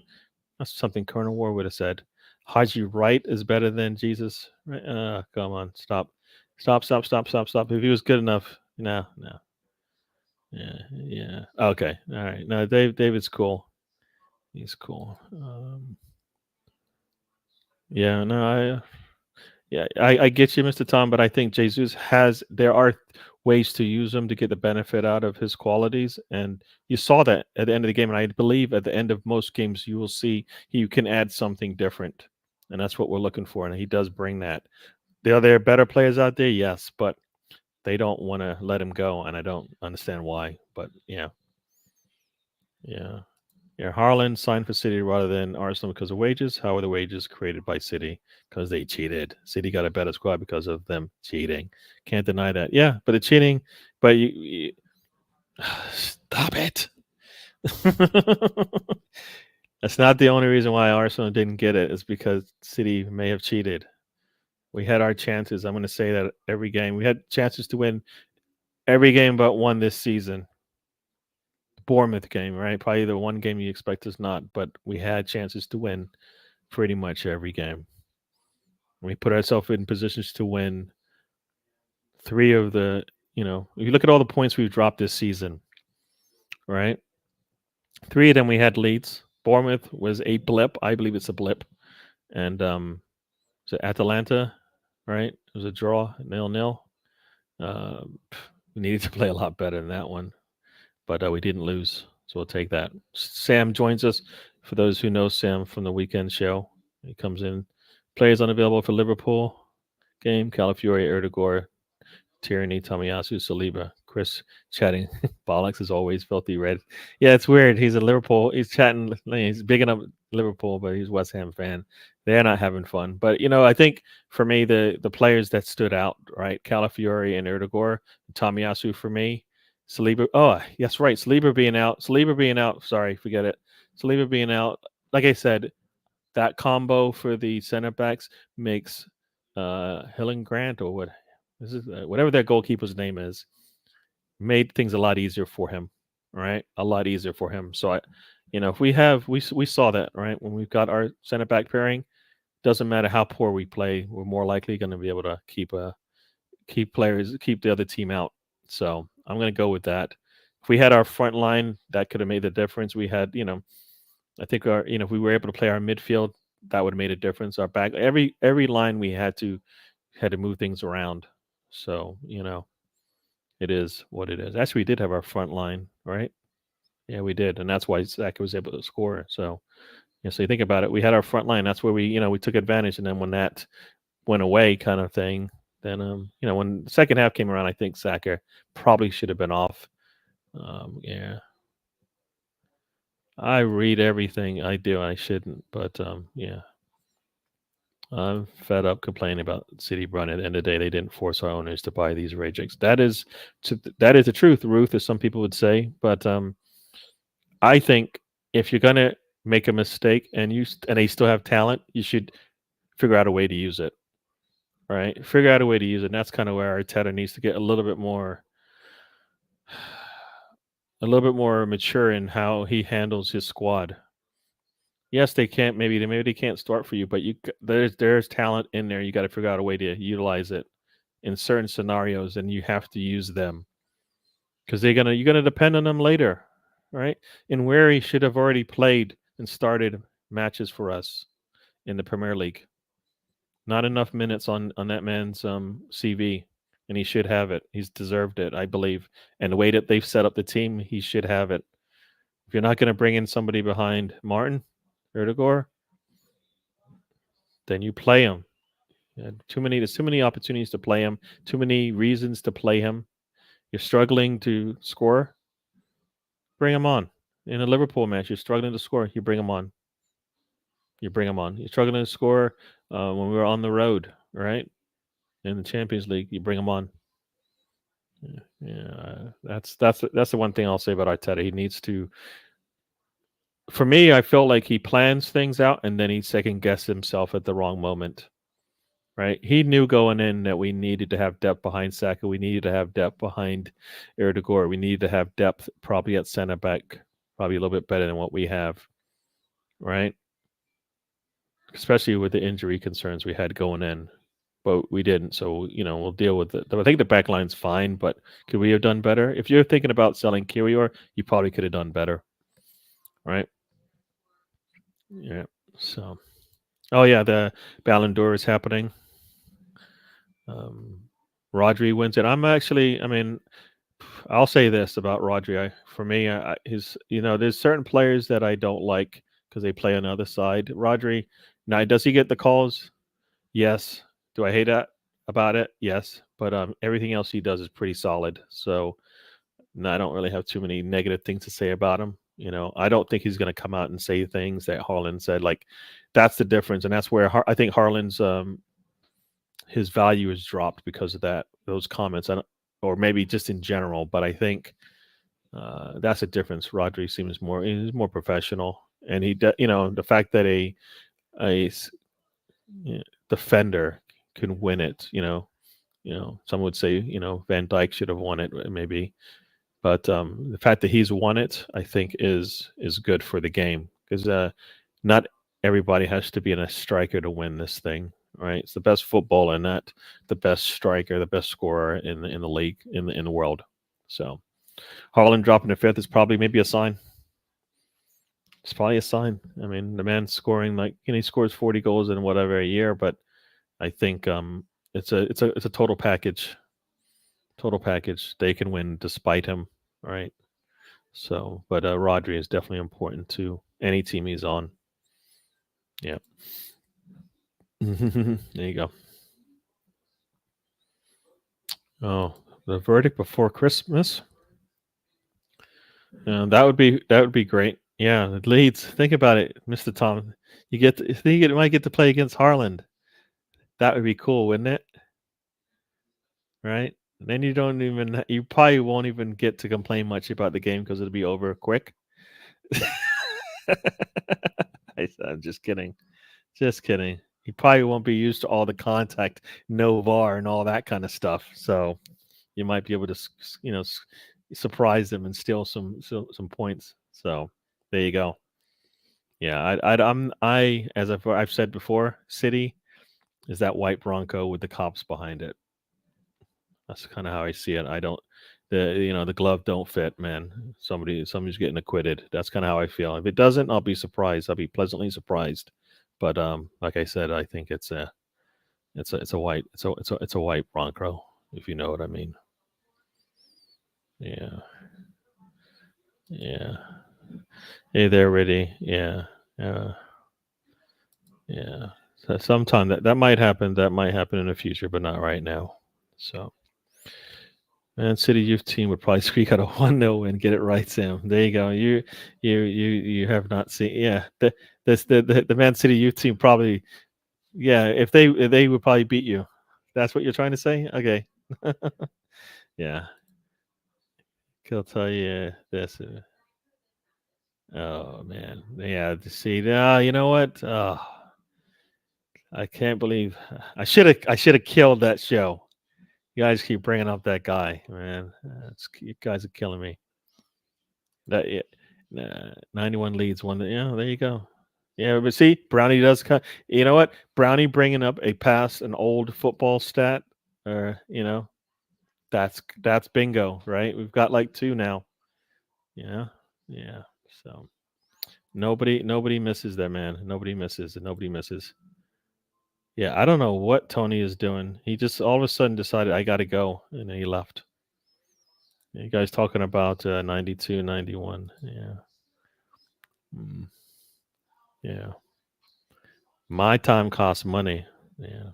something Colonel Ward would have said. Haji Wright is better than Jesus. Right? Come on, stop. If he was good enough, no. Yeah. Okay, all right. No, David's cool. He's cool. Yeah, no, I get you, Mr. Tom, but I think Jesus there are ways to use him to get the benefit out of his qualities. And you saw that at the end of the game. And I believe at the end of most games, you will see he can add something different. And that's what we're looking for. And he does bring that. Are there better players out there? Yes, but they don't want to let him go. And I don't understand why. But yeah. Yeah, Harlan signed for City rather than Arsenal because of wages. How were the wages created by City? Because they cheated. City got a better squad because of them cheating. Can't deny that. Yeah, but the cheating, but you stop it. That's not the only reason why Arsenal didn't get it. It's because City may have cheated. We had our chances. I'm going to say that every game. We had chances to win every game but one this season. Bournemouth game, right? Probably the one game you expect us not, but we had chances to win pretty much every game. We put ourselves in positions to win three of the, if you look at all the points we've dropped this season, right? Three of them we had leads. Bournemouth was a blip. I believe it's a blip. And so Atalanta, right? It was a draw, 0-0. Uh, we needed to play a lot better than that one, but we didn't lose. So we'll take that. Sam joins us. For those who know Sam from the weekend show, he comes in. Players unavailable for Liverpool game: Calafiori, Erdogan, Tierney, Tomiyasu, Saliba. Chris chatting bollocks as always. Filthy red. Yeah, it's weird. He's a Liverpool. He's chatting. He's bigging up Liverpool, but he's a West Ham fan. They're not having fun. But I think for me the players that stood out, right? Calafiori and Erdogan, Tomiyasu for me. Saliba. Oh, yes, right. Saliba being out. Saliba being out. Sorry, forget it. Saliba being out. Like I said, that combo for the center backs makes Hillen Grant or what this is whatever that goalkeeper's name is made things a lot easier for him, right? A lot easier for him. So if we saw that right when we've got our center back pairing, doesn't matter how poor we play, we're more likely going to be able to keep the other team out. So I'm going to go with that. If we had our front line, that could have made the difference. We had, I think if we were able to play our midfield, that would have made a difference. Our back, every line we had to move things around. So it is what it is. Actually, we did have our front line, right? Yeah, we did, and that's why Zach was able to score. So so you think about it, we had our front line. That's where we took advantage, and then when that went away, kind of thing, then when the second half came around, I think Saka probably should have been off. Yeah. I read everything. I do. I shouldn't, but yeah. I'm fed up complaining about City Run. At the end of the day, they didn't force our owners to buy these Ragex. That is the truth, Ruth, as some people would say. But I think if you're gonna make a mistake and they still have talent, you should figure out a way to use it. Right? Figure out a way to use it. And that's kind of where Arteta needs to get a little bit more mature in how he handles his squad. Yes, they can't. Maybe they can't start for you, but there's talent in there. You got to figure out a way to utilize it in certain scenarios, and you have to use them because you're gonna depend on them later, right? And Wary should have already played and started matches for us in the Premier League. Not enough minutes on that man's CV, and he should have it. He's deserved it, I believe. And the way that they've set up the team, he should have it. If you're not going to bring in somebody behind Martin Erdegaard, then you play him. There's too many opportunities to play him, too many reasons to play him. You're struggling to score, bring him on. In a Liverpool match, you're struggling to score, you bring him on. You bring him on. You're struggling to score when we were on the road, right? In the Champions League, you bring him on. Yeah, that's the one thing I'll say about Arteta. He needs to. For me, I felt like he plans things out and then he second guesses himself at the wrong moment. Right? He knew going in that we needed to have depth behind Saka. We needed to have depth behind Erdegaard. We needed to have depth probably at center back, probably a little bit better than what we have. Right? Especially with the injury concerns we had going in. But we didn't. So, we'll deal with it. I think the back line's fine, but could we have done better? If you're thinking about selling Kirior, you probably could have done better. Right? Yeah. So, oh, yeah, the Ballon d'Or is happening. Rodri wins it. I'll say this about Rodri. For me, there's certain players that I don't like because they play on the other side. Rodri, now, does he get the calls? Yes. Do I hate that about it? Yes. But everything else he does is pretty solid. So, no, I don't really have too many negative things to say about him. You know, I don't think he's going to come out and say things that Harlan said. Like, that's the difference, and that's where I think Harlan's his value is dropped because of those comments, or maybe just in general. But I think that's a difference. Rodri seems he's more professional, and you know, the fact that a defender can win it. You know, some would say, you know, Van Dijk should have won it, maybe. But the fact that he's won it, I think, is good for the game, because not everybody has to be a striker to win this thing, right? It's the best footballer, not the best striker, the best scorer in the league, in the world. So Haaland dropping to fifth is probably maybe a sign. It's probably a sign. I mean, the man's scoring, like, you know, he scores 40 goals in whatever a year, but I think it's a total package. Total package. They can win despite him, right? So, but Rodri is definitely important to any team he's on. Yeah. There you go. Oh, the verdict before Christmas. That would be great. Yeah, the Leeds. Think about it, Mr. Tom. You might get to play against Haaland. That would be cool, wouldn't it? Right? And then you probably won't even get to complain much about the game because it'll be over quick. I'm just kidding. Just kidding. He probably won't be used to all the contact, no VAR, and all that kind of stuff. So you might be able to, you know, surprise them and steal some points. So there you go. Yeah, as I've said before, City is that white Bronco with the cops behind it. That's kind of how I see it. I don't, the glove don't fit, man. Somebody's getting acquitted. That's kind of how I feel. If it doesn't, I'll be surprised. I'll be pleasantly surprised. But like I said, I think it's a white Bronco, if you know what I mean. Yeah, yeah. Hey there, Riddy. Yeah, yeah. So sometime that might happen. That might happen in the future, but not right now. So. Man City youth team would probably squeak out a 1-0 win. Get it right, Sam. There you go. You have not seen. Yeah, the Man City youth team probably. Yeah, if they would probably beat you. That's what you're trying to say. Okay. Yeah, he'll tell you this. Oh man, yeah. See, you know what? Oh, I can't believe I should have killed that show. You guys keep bringing up that guy, man. You guys are killing me. That yeah, 91 leads one. Yeah, there you go. Yeah, but see, Brownie does. You know what? Brownie bringing up an old football stat, or that's bingo, right? We've got like two now. Yeah, yeah. So nobody misses that, man. Nobody misses, and nobody misses. Yeah, I don't know what Tony is doing. He just all of a sudden decided I got to go, and then he left. You guys talking about 92, 91. Yeah. Mm. Yeah. My time costs money. Yeah.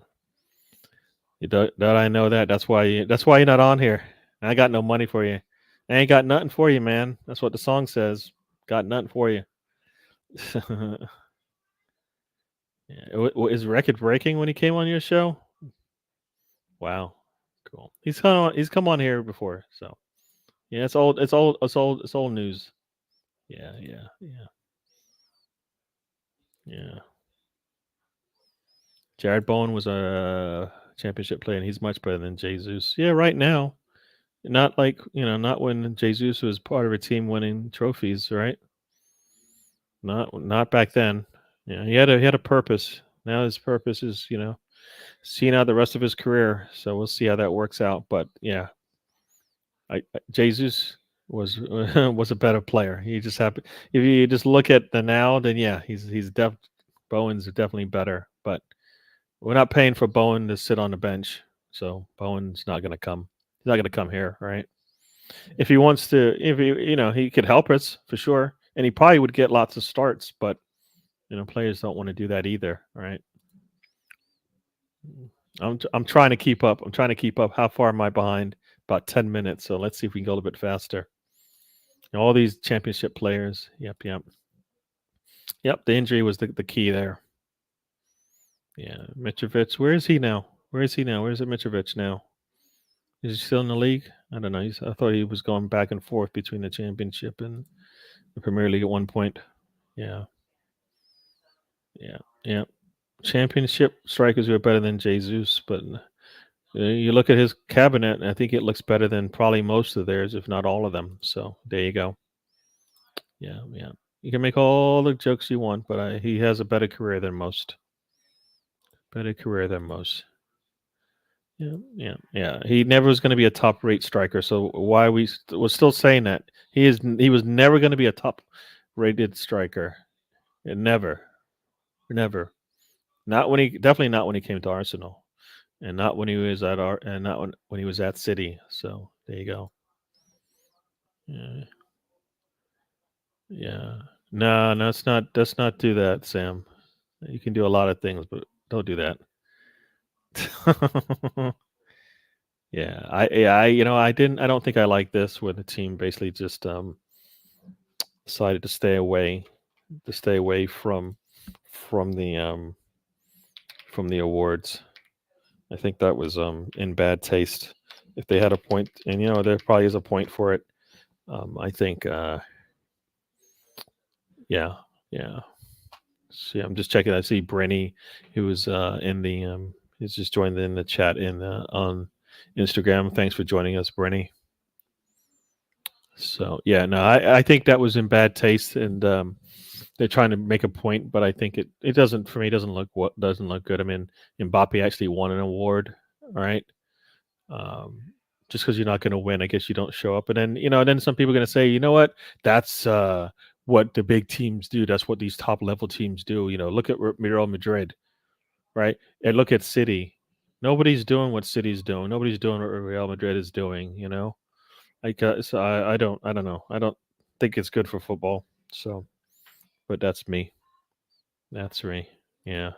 Don't I know that? That's why you're not on here. I got no money for you. I ain't got nothing for you, man. That's what the song says. Got nothing for you. Yeah. Is record breaking when he came on your show? Wow. Cool. He's come on here before, so yeah, it's old news. Yeah, yeah, yeah. Yeah. Jared Bowen was a championship player, and he's much better than Jesus. Yeah, right now. Not like, not when Jesus was part of a team winning trophies, right? Not back then. Yeah, he had a purpose. Now his purpose is, seeing out the rest of his career. So we'll see how that works out. But yeah, Jesus was was a better player. He just happened. If you just look at the now, then yeah, Bowen's definitely better. But we're not paying for Bowen to sit on the bench, so Bowen's not going to come. He's not going to come here, right? If he wants to, if he could help us for sure, and he probably would get lots of starts. But players don't want to do that either, right? I'm trying to keep up. I'm trying to keep up. How far am I behind? About 10 minutes. So let's see if we can go a little bit faster. All these championship players. Yep. The injury was the key there. Yeah, Mitrovic. Where is he now? Where's it Mitrovic now? Is he still in the league? I don't know. I thought he was going back and forth between the championship and the Premier League at one point. Yeah. Championship strikers were better than Jesus, but you look at his cabinet, and I think it looks better than probably most of theirs, if not all of them. So there you go. Yeah. You can make all the jokes you want, but he has a better career than most. Yeah. He never was going to be a top rate striker. So why we're still saying that he was never going to be a top rated striker. Never. Definitely not when he came to Arsenal, and not when he was at when he was at City. So there you go. Yeah. No, let's not do that, Sam. You can do a lot of things, but don't do that. Yeah, I don't think I like this when the team basically just decided to stay away from the awards. I think that was in bad taste. If they had a point, and there probably is a point for it. I think, yeah. See, I'm just checking. I see Brenny, who was in the he's just joined in the chat on Instagram. Thanks for joining us, Brenny. So yeah, no, I think that was in bad taste, and they're trying to make a point, but I think it doesn't, for me, doesn't look good. I mean, Mbappe actually won an award, all right. Just because you're not going to win, I guess you don't show up, and then some people are going to say, you know what, that's what the big teams do. That's what these top level teams do. Look at Real Madrid, right? And look at City. Nobody's doing what City's doing. Nobody's doing what Real Madrid is doing. So I don't know. I don't think it's good for football. So, but that's me. Yeah.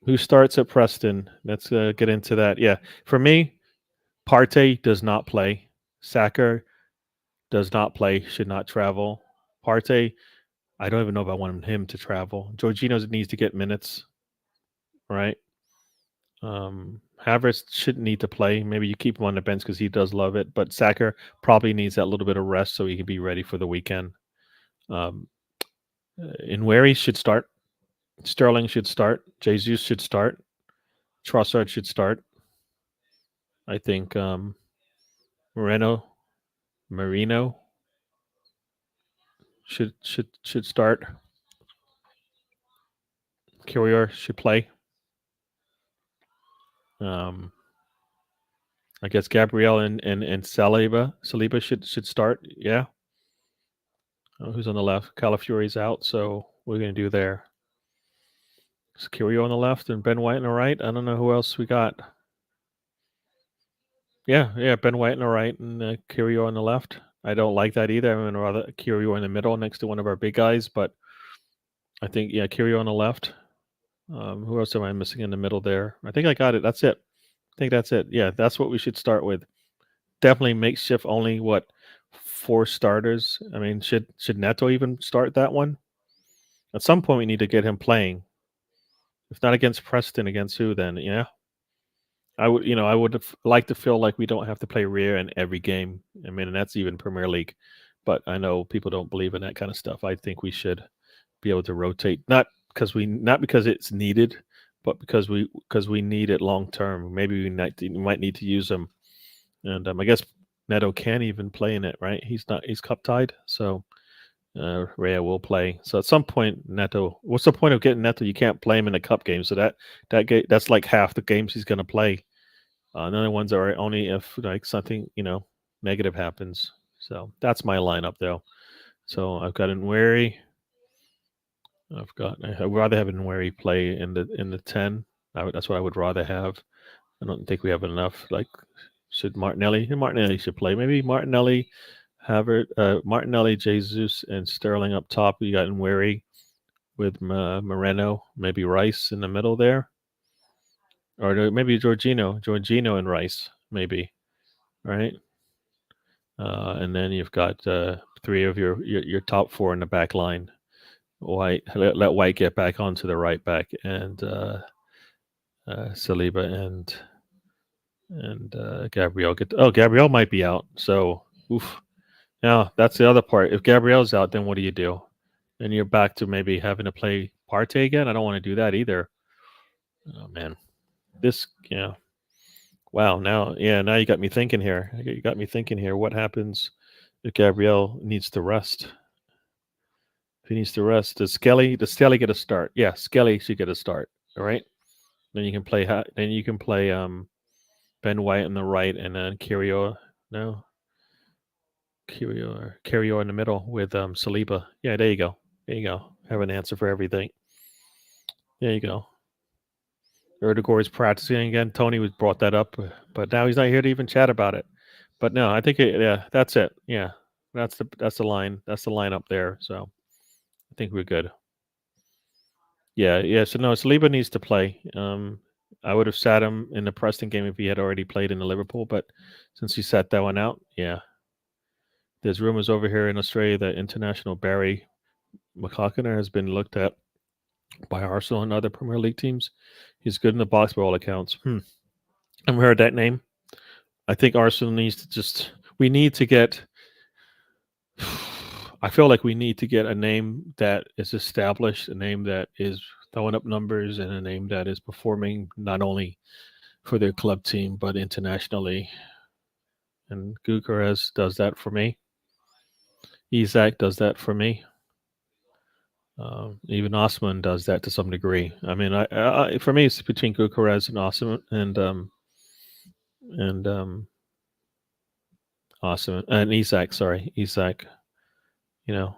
Who starts at Preston? Let's get into that. Yeah, for me, Partey does not play. Saka does not play. Should not travel. Partey, I don't even know if I want him to travel. Jorginho needs to get minutes, right? Havertz shouldn't need to play. Maybe you keep him on the bench because he does love it. But Saka probably needs that little bit of rest so he can be ready for the weekend. Nweri should start. Sterling should start. Jesus should start. Trossard should start. I think Marino should start. Courier should play. I guess Gabriel and Saliba should start. Yeah. Who's on the left? Calafiori's out, so what are we gonna do there? Is Courier on the left and Ben White on the right? I don't know who else we got. Yeah, Ben White on the right and Courier on the left. I don't like that either. I'm gonna rather Courier in the middle next to one of our big guys, but I think Courier on the left. Who else am I missing in the middle there? I think I got it. That's it. I think that's it. Yeah, that's what we should start with. Definitely makeshift only. What, 4 starters? I mean, should Neto even start that one? At some point, we need to get him playing. If not against Preston, against who then? Yeah, I would like to feel like we don't have to play rear in every game. I mean, and that's even Premier League. But I know people don't believe in that kind of stuff. I think we should be able to rotate, not because it's needed, but because we need it long term. Maybe we might need to use them, and I guess Neto can't even play in it, right? He's cup tied, so Rhea will play. So at some point, Neto. What's the point of getting Neto? You can't play him in a cup game, so that's like half the games he's going to play. The other ones are only if like something negative happens. So that's my lineup though. So I've got Nweri. I'd rather have Nweri play in the 10. That's what I would rather have. I don't think we have enough. Like, should Martinelli should play. Maybe Martinelli, Martinelli, Jesus, and Sterling up top. You got Nweri with Moreno. Maybe Rice in the middle there, or maybe Jorginho and Rice. Maybe, right? and then you've got three of your top four in the back line. White, let White get back onto the right back, and Saliba and Gabriel get. Oh, Gabriel might be out. So, oof. Now that's the other part. If Gabriel's out, then what do you do? Then you're back to maybe having to play Partey again. I don't want to do that either. Oh man, this yeah. Wow. Now you got me thinking here. You got me thinking here. What happens if Gabriel needs to rest? If he needs to rest, does Skelly get a start? Yeah, Skelly should get a start. All right. Then you can play. Then you can play Ben White on the right, and then Kirio. No, Kirio in the middle with Saliba. Yeah, there you go. There you go. Have an answer for everything. There you go. Erdegaard is practicing again. Tony was brought that up, but now he's not here to even chat about it. But no, I think yeah, that's it. Yeah, that's the line. That's the line up there. So I think we're good. Yeah. So no, Saliba needs to play. I would have sat him in the Preston game if he had already played in the Liverpool, but since he sat that one out, yeah. There's rumors over here in Australia that international Barry McCockiner has been looked at by Arsenal and other Premier League teams. He's good in the box by all accounts. I've heard that name. I think Arsenal needs to just. We need to get. I feel like we need to get a name that is established, a name that is throwing up numbers, and a name that is performing not only for their club team but internationally. And Gyökeres does that for me. Isak does that for me. Even Osman does that to some degree. I mean, I for me, it's between Gyökeres and Osman and Osman and Isak. Sorry, Isak. You know,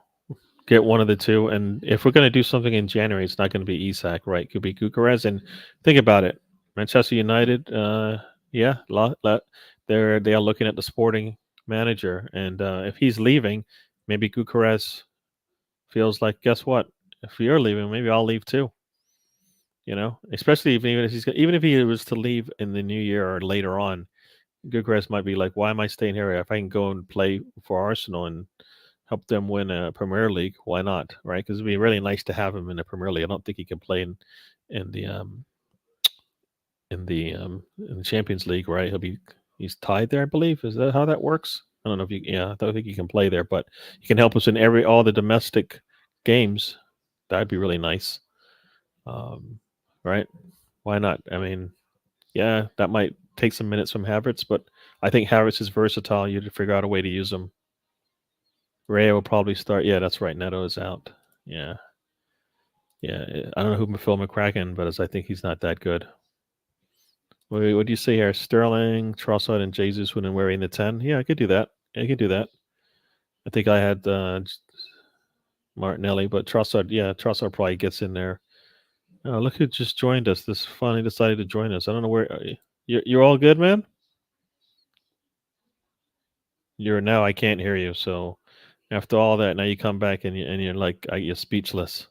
get one of the two. And if we're going to do something in January, it's not going to be Isak, right? It could be Gyökeres. And think about it, Manchester United. They are looking at the sporting manager, and if he's leaving, maybe Gyökeres feels like, guess what? If you're leaving, maybe I'll leave too. You know, especially even if he was to leave in the new year or later on, Gyökeres might be like, why am I staying here? If I can go and play for Arsenal and help them win a Premier League, why not? Right? Because it'd be really nice to have him in the Premier League. I don't think he can play in the Champions League, right? He's tied there, I believe. Is that how that works? I don't know if I don't think he can play there, but he can help us in all the domestic games. That'd be really nice. Right? Why not? I mean, yeah, that might take some minutes from Havertz, but I think Havertz is versatile. You would figure out a way to use him. Ray will probably start. Yeah, that's right. Neto is out. Yeah. I don't know who Phil McCracken, but I think he's not that good. What do you say here? Sterling, Trossard, and Jesus when wearing the 10? Yeah, I could do that. I think I had Martinelli, but Trossard probably gets in there. Oh, look who just joined us. This finally decided to join us. I don't know where you're all good, man. I can't hear you. So after all that, now you come back and you're like you're speechless.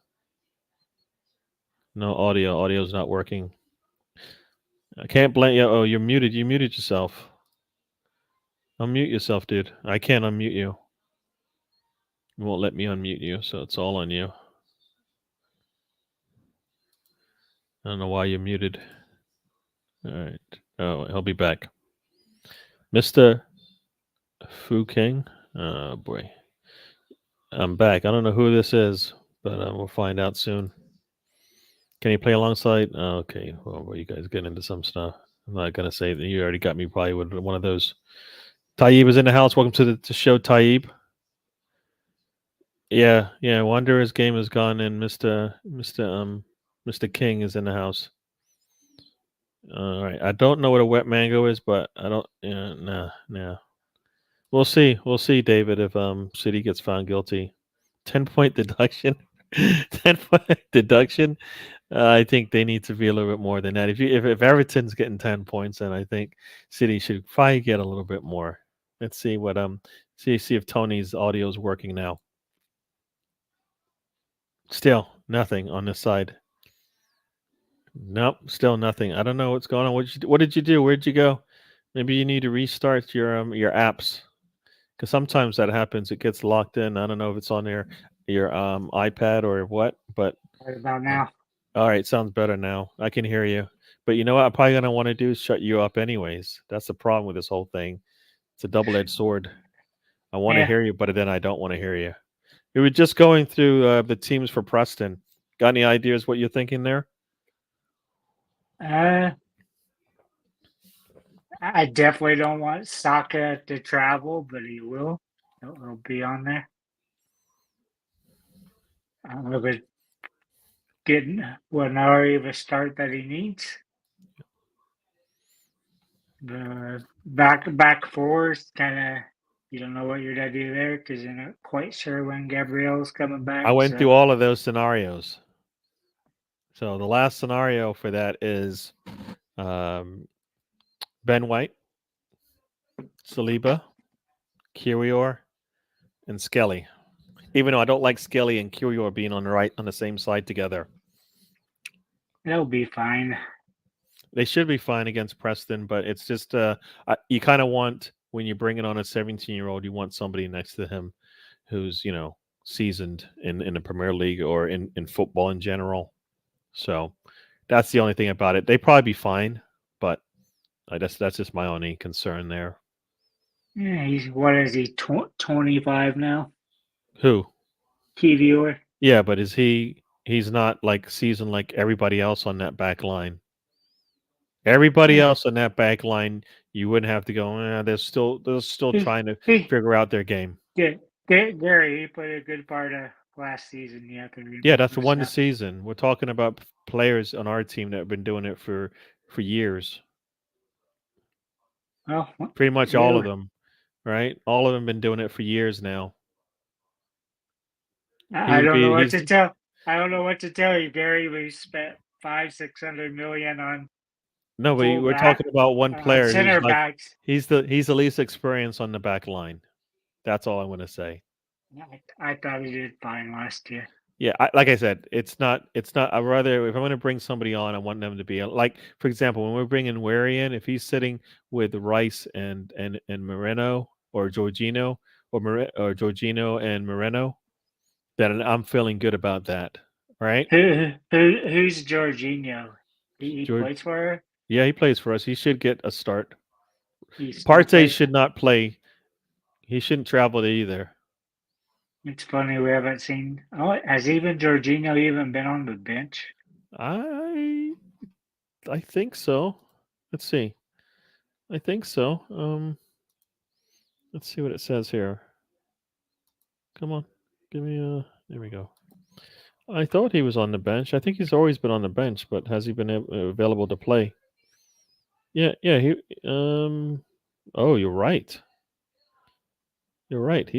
No audio. Audio's not working. I can't blame you. Oh, you're muted. You muted yourself. Unmute yourself, dude. I can't unmute you. It won't let me unmute you, so it's all on you. I don't know why you're muted. All right. Oh, he'll be back. Mr. Fu King. Oh, boy. I'm back. I don't know who this is, but we'll find out soon. Can you play alongside? Oh, okay. Well, you guys getting into some stuff. I'm not going to say that you already got me probably with one of those. Taib is in the house. Welcome to the show, Taib. Yeah. Wanderer's game is gone, and Mr. King is in the house. All right. I don't know what a wet mango is, but I don't. Nah. We'll see, David, if City gets found guilty. 10-point deduction. 10-point deduction. I think they need to be a little bit more than that. If Everton's getting 10 points, then I think City should probably get a little bit more. Let's see what see if Tony's audio is working now. Still nothing on this side. Nope, still nothing. I don't know what's going on. What did you do? Where'd you go? Maybe you need to restart your apps. because sometimes that happens. It gets locked in. I don't know if it's on your iPad or what, but Right about uh, now. all right, sounds better now. I can hear you. But you know what? I'm probably gonna want to do is shut you up anyways. That's the problem with this whole thing. It's a double-edged sword. I want to Yeah. hear you, but then I don't want to hear you. We were just going through the teams for Preston. Got any ideas what you're thinking there? Uh, I definitely don't want Saka to travel, but he will. He'll be on there. I don't know if it's getting Winari of a start that he needs. The back fours kind of you don't know what you're gonna do there because you're not quite sure when Gabriel's coming I back. went through So all of those scenarios. So the last scenario for that is um, Ben White, Saliba, Kirior, and Skelly. Even though I don't like Skelly and Kirior being on the same side together, it'll be fine. they should be fine against Preston. But it's just you kind of want when you bring it on a 17-year-old, you want somebody next to him who's seasoned in the Premier League or in football in general. So that's the only thing about it. They probably be fine, but that's just my only concern there. Yeah, he's what is he 25 now? Who? Kivior. Yeah, but is he? He's not like seasoned like everybody else on that back line. Everybody Yeah, else on that back line, you wouldn't have to go. They're still he, trying to he, figure out their game. Gary, he played a good part of last season. You have to Yeah, that's the remember. one So, season. We're talking about players on our team that have been doing it for years. well, Pretty much all of you, them, right? All of them been doing it for years now. He I would don't know be. what He's to tell. I don't know what to tell you, Gary. We spent 500-600 million on no, but we're fullback talking about one on player who's center like backs. he's the least experienced on the back line. That's all I want to say. I thought he did fine last year. Yeah, like I said, it's not. It's not. I rather if I'm going to bring somebody on, I want them to be like, for example, when we're bringing Wary in, if he's sitting with Rice and Moreno or Jorginho or Jorginho and Moreno, then I'm feeling good about that, right? Who's Jorginho? He George, plays for her. yeah, he plays for us. He should get a start. He still Partey plays. should not play. He shouldn't travel either. It's funny we haven't seen. Oh, has even Jorginho even been on the bench? I I think so. Let's see. I think so. Let's see what it says here. Come on, give me a. There we go. I thought he was on the bench. I think he's always been on the bench, but has he been available to play? Yeah, yeah. He. Oh, you're right. You're right.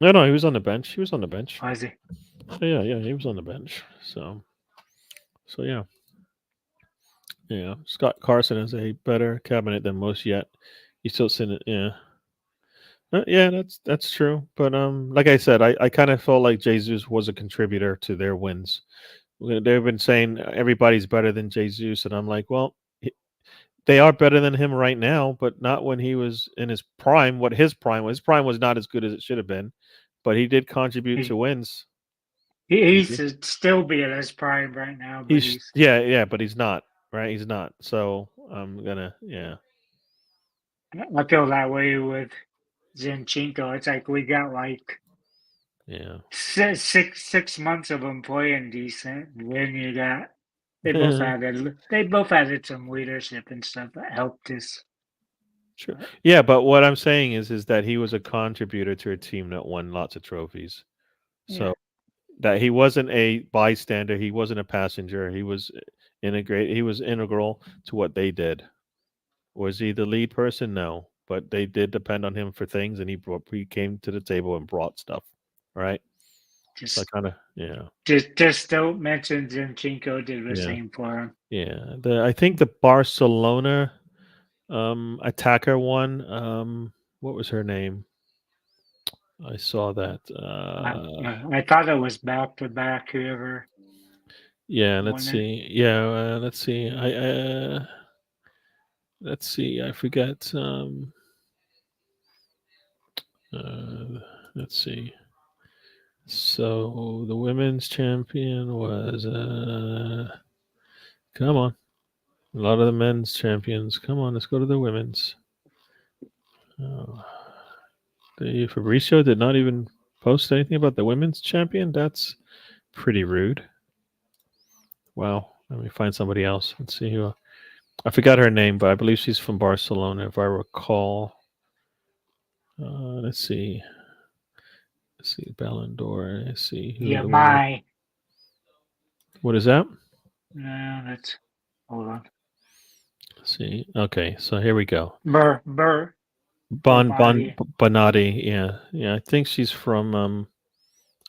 No, he was on the bench. He was on the bench. Was he? Yeah, yeah. He was on the bench. So yeah, yeah. Scott Carson is a better cabinet than most yet. He's still sitting. Yeah. Yeah, that's true. But like I said, I kind of felt like Jesus was a contributor to their wins. They've been saying everybody's better than Jesus, and I'm like, well, they are better than him right now, but not when he was in his prime. What his prime was? His prime was not as good as it should have been, but he did contribute to He, wins. He he's did. still be at his prime right now, but he's. Yeah, but he's not right. He's not. So I'm gonna yeah I feel that way with Zinchenko. It's like we got like yeah. 6 months of him playing decent. Then you got they both added some leadership and stuff that helped us. Sure. Yeah, but what I'm saying is that he was a contributor to a team that won lots of trophies. Yeah, So that he wasn't a bystander, he wasn't a passenger. He was integrate. He was integral to what they did. Was he the lead person? No, but they did depend on him for things, and he came to the table and brought stuff. Right. So I just kind of yeah just don't mention Zinchenko did the yeah same for him. yeah. I think the Barcelona attacker one. What was her name? I saw that. I thought it was back to back. Whoever Yeah, let's won it. see. Yeah, let's see. Let's see. I forget. Let's see. So the women's champion was come on. A lot of the men's champions. Come on, let's go to the women's. Oh, the Fabrizio did not even post anything about the women's champion. That's pretty rude. Wow. Let me find somebody else. Let's see who. I forgot her name, but I believe she's from Barcelona, if I recall. Let's see. Let's see. Ballon d'Or. Let's see who Yeah, the winner. my. What is that? No, that's. Hold on. Let's see. Okay, so here we go. Burr. Bonatti. Yeah, yeah. I think she's from.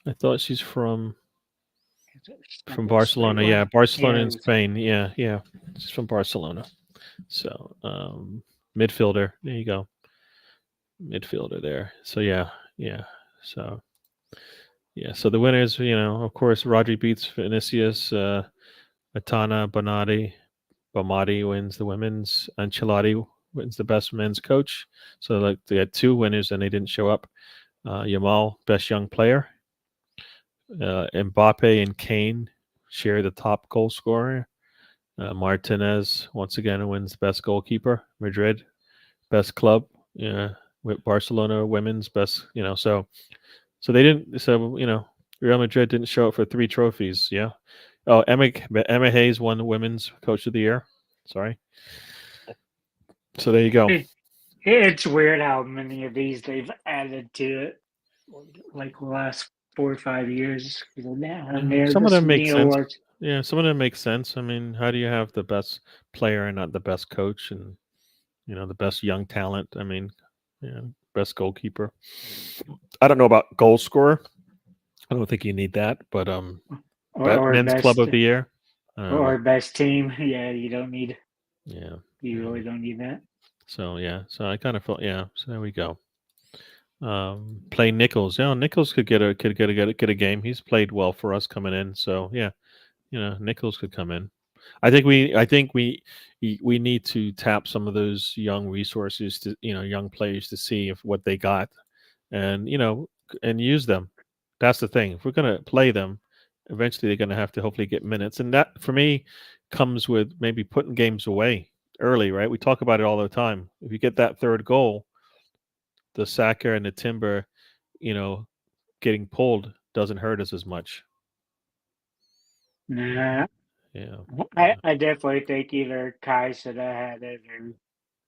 I thought she's from Barcelona. Yeah, Barcelona in Spain. Yeah, yeah. She's from Barcelona. So midfielder. There you go. Midfielder there. So yeah, yeah. So yeah. So the winners, of course, Rodri beats Vinicius. Atana Bomati wins the women's. Ancelotti wins the best men's coach. So like they had two winners and they didn't show up. Yamal, best young player. Mbappe and Kane share the top goal scorer. Martinez once again wins best goalkeeper. Madrid, best club. Yeah, with Barcelona women's best. So they didn't. So Real Madrid didn't show up for 3 trophies. Yeah. Oh, Emma Hayes won the women's coach of the year. Sorry. So there you go. It's weird how many of these they've added to it, like the last 4 or 5 years. Some of them make sense. Yeah, some of them make sense. I mean, how do you have the best player and not the best coach, and the best young talent? I mean, best goalkeeper. I don't know about goal scorer. I don't think you need that, but or men's best club of the year or best team. Yeah, you don't need. Yeah, you really don't need that. So so I kind of felt So there we go. Play Nichols. Yeah, Nichols could get a game. He's played well for us coming in. So yeah, Nichols could come in. I think we need to tap some of those young resources to young players to see if what they got, and and use them. That's the thing. If we're gonna play them, eventually they're gonna have to hopefully get minutes, and that for me comes with maybe putting games away early. Right? We talk about it all the time. If you get that third goal, the Saka and the Timber, getting pulled doesn't hurt us as much. Nah. Yeah. I definitely think either Kai should have had it or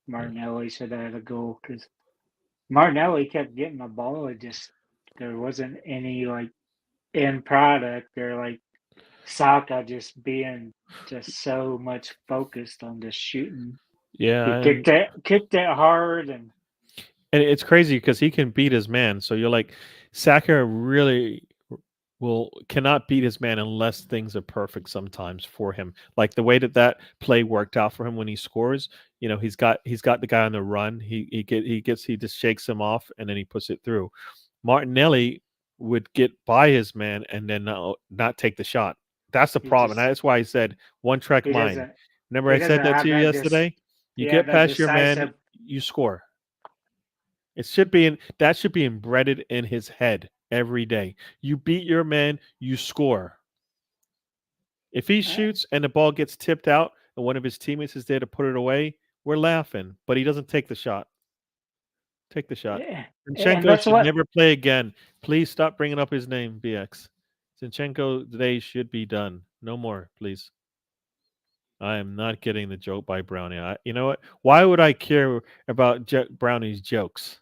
Martinelli should have had a goal, because Martinelli kept getting the ball. It just, there wasn't any like end product, or like Saka just being just so much focused on just shooting. Yeah. He kicked it hard, and it's crazy because he can beat his man. So you're like, Saka really cannot beat his man unless things are perfect sometimes for him. Like the way that play worked out for him when he scores, he's got the guy on the run. He just shakes him off and then he puts it through. Martinelli would get by his man and then not take the shot. That's the problem. That's why I said one track mind. Remember I said that to you yesterday? You get past your man, you score. That should be embedded in his head every day. You beat your man, you score. If he shoots and the ball gets tipped out and one of his teammates is there to put it away, we're laughing. But he doesn't take the shot. Take the shot. Zinchenko should never play again. Please stop bringing up his name, BX. Zinchenko today should be done. No more, please. I am not getting the joke by Brownie. You know what? Why would I care about Brownie's jokes?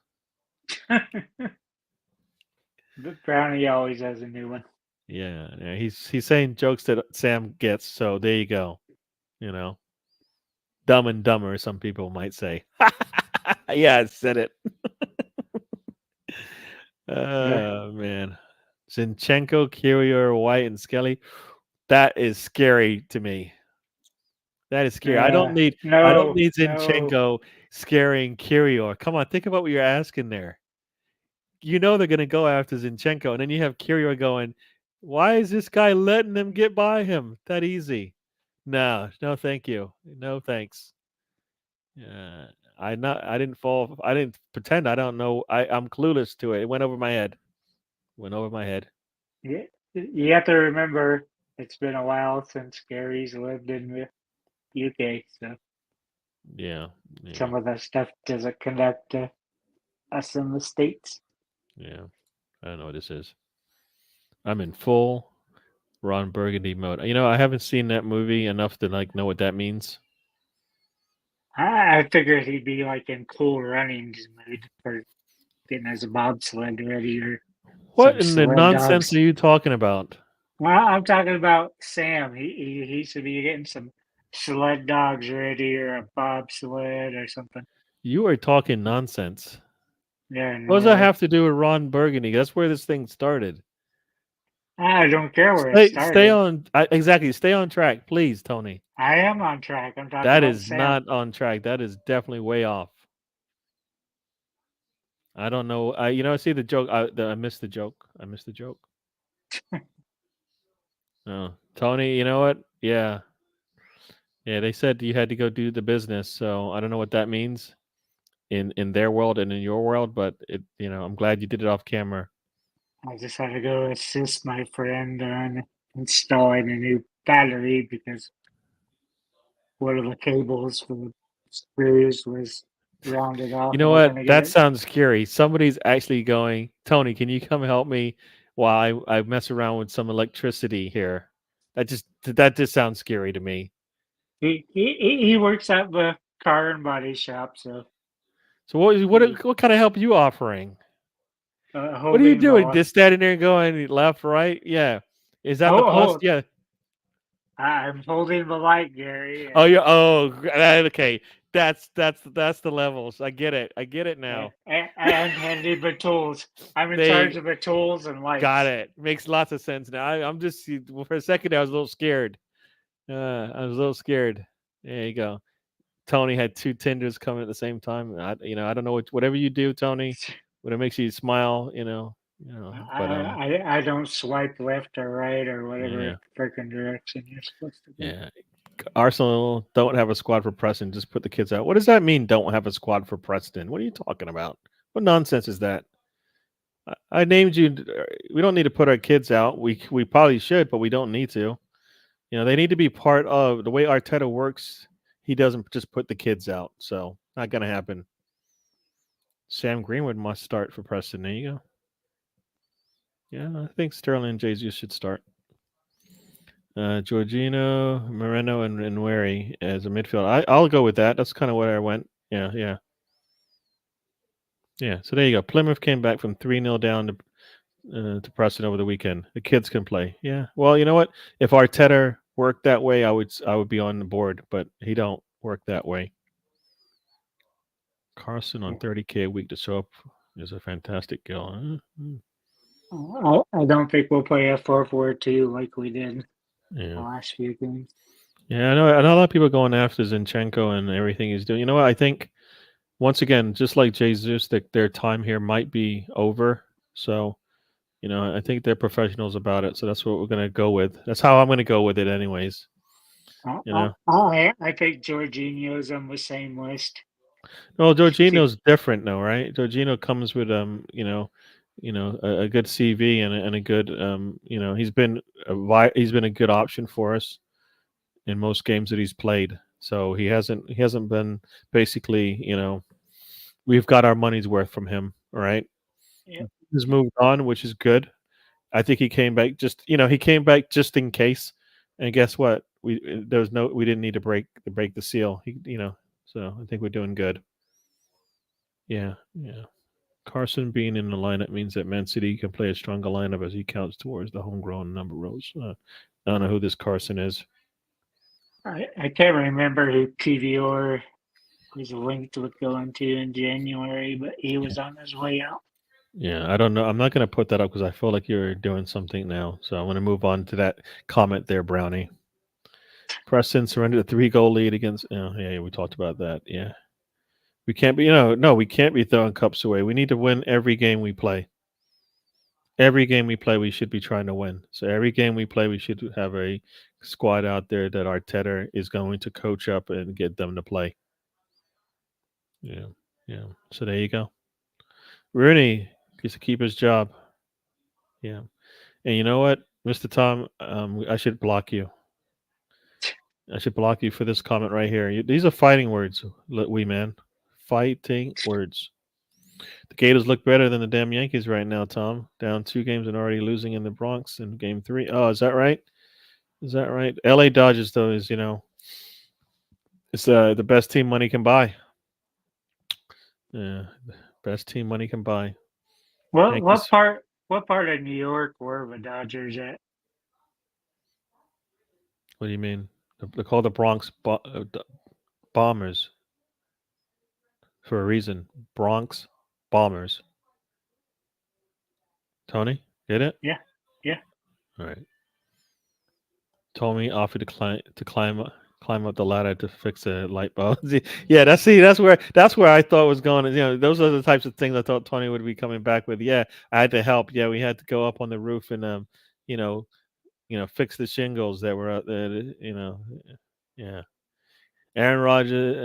But Brownie always has a new one. Yeah, he's saying jokes that Sam gets. So there you go. Dumb and dumber, some people might say. Yeah, I said it. Oh man, Zinchenko, Kyrior, White, and Skelly. That is scary to me. That is scary. I don't need Zinchenko scaring Kyrior. Come on, think about what you're asking there. They're going to go after Zinchenko, and then you have Kyrior going, why is this guy letting them get by him that easy? No, thank you. No, thanks. I didn't fall. I didn't pretend. I don't know. I'm clueless to it. It went over my head. Went over my head. You have to remember it's been a while since Gary's lived in the UK, so Yeah. Yeah. some of that stuff doesn't connect to us in the States. Yeah. I don't know what this is. I'm in full Ron Burgundy mode. You know, I haven't seen that movie enough to like know what that means. I figured he'd be like in Cool Runnings mood for getting his bobsled ready or What some in the sled nonsense dogs. are you talking about? Well, I'm talking about Sam. He should be getting some sled dogs ready or a bobsled or something. You are talking nonsense. Yeah, in What does that Norway. have to do with Ron Burgundy? That's where this thing started. I don't care where it Stay started. on exactly. Stay on track, please, Tony. I am on track. I'm talking That about is Sam. not on track. That is definitely way off. I don't know. I see the joke. I missed the joke. I missed the joke. Oh, Tony, you know what? Yeah, yeah. They said you had to go do the business, so I don't know what that means in their world and in your world, but I'm glad you did it off camera. I just had to go assist my friend on installing a new battery because one of the cables for the screws was rounded off You and know we're what? going to get That it. sounds scary. Somebody's actually going, Tony, can you come help me while I mess around with some electricity here? That just sounds scary to me. He works at the car and body shop, so So what he, what kind of help are you offering? What are you holding doing? the Just standing there going left, right? Yeah. Is that the plus? oh, Yeah. I'm holding the light, Gary, Oh, yeah. Oh, okay. That's the levels. I get it. I get it now. and handing the tools. I'm in charge They of the tools and got lights. it. Makes lots of sense now. I'm just for a second I was a little scared. I was a little scared. There you go. Tony had two tenders coming at the same time. I don't know whatever you do, Tony, when it makes you smile, but I don't swipe left or right or yeah, whatever freaking direction you're supposed to go. yeah. Arsenal don't have a squad for Preston. Just put the kids out. What does that mean? Don't have a squad for Preston? What are you talking about? What nonsense is that? I named you. We don't need to put our kids out. We probably should, but we don't need to. They need to be part of the way Arteta works. He doesn't just put the kids out, so not going to happen. Sam Greenwood must start for Preston. There you go. Yeah, I think Sterling and Jesus should start. Jorginho, Moreno, and Wary as a midfield. I'll go with that. That's kind of where I went. Yeah, yeah. Yeah, so there you go. Plymouth came back from 3-0 down to Preston over the weekend. The kids can play. Yeah. Well, you know what? If Arteta worked that way, I would be on the board, but he don't work that way. Carson on 30K a week to show up is a fantastic deal. I don't think we'll play a 4-4-2 like we did the Yeah. last few games. Yeah, I know a lot of people going after Zinchenko and everything he's doing. You know what? I think once again, just like Jesus, that their time here might be over. So, I think they're professionals about it. So that's what we're gonna go with. That's how I'm gonna go with it, anyways. I think Jorginho's on the same list. Well, Jorginho's different, though, right? Jorginho comes with a good CV and a good he's been a good option for us in most games that he's played. So he hasn't been basically, we've got our money's worth from him, right? Yep. He's moved on, which is good. I think he came back just in case. And guess what? We didn't need to break the seal. So I think we're doing good. Yeah, yeah. Carson being in the lineup means that Man City can play a stronger lineup as he counts towards the homegrown number rows. I don't know who this Carson is. I can't remember who PVR was linked with going to in January, but he was on his way out. Yeah, I don't know. I'm not going to put that up because I feel like you're doing something now. So I'm going to move on to that comment there, Brownie. Preston surrendered a 3-goal lead against. Oh, yeah, we talked about that. Yeah. We can't be, no, we can't be throwing cups away. We need to win every game we play. Every game we play, we should be trying to win. So every game we play, we should have a squad out there that Arteta is going to coach up and get them to play. Yeah, yeah. So there you go. Rooney gets to keep his job. Yeah, and you know what, Mister Tom, I should block you. I should block you for this comment right here. These are fighting words, wee man. Fighting words. The Gators look better than the damn Yankees right now, Tom. Down 2 games and already losing in the Bronx in game 3. Oh, is that right? Is that right? LA Dodgers, though, is, it's the best team money can buy. Yeah, best team money can buy. What what Yankees. part what part of New York were the Dodgers at? What do you mean? They're called the Bronx Bombers for a reason. Bronx Bombers. Tony, get it? Yeah, yeah. All right. Tommy offered to climb up the ladder to fix a light bulb. Yeah, that's where I thought was going. Those are the types of things I thought Tony would be coming back with. Yeah, I had to help. Yeah, we had to go up on the roof and you know, fix the shingles that were out there. Yeah. Aaron Rodgers,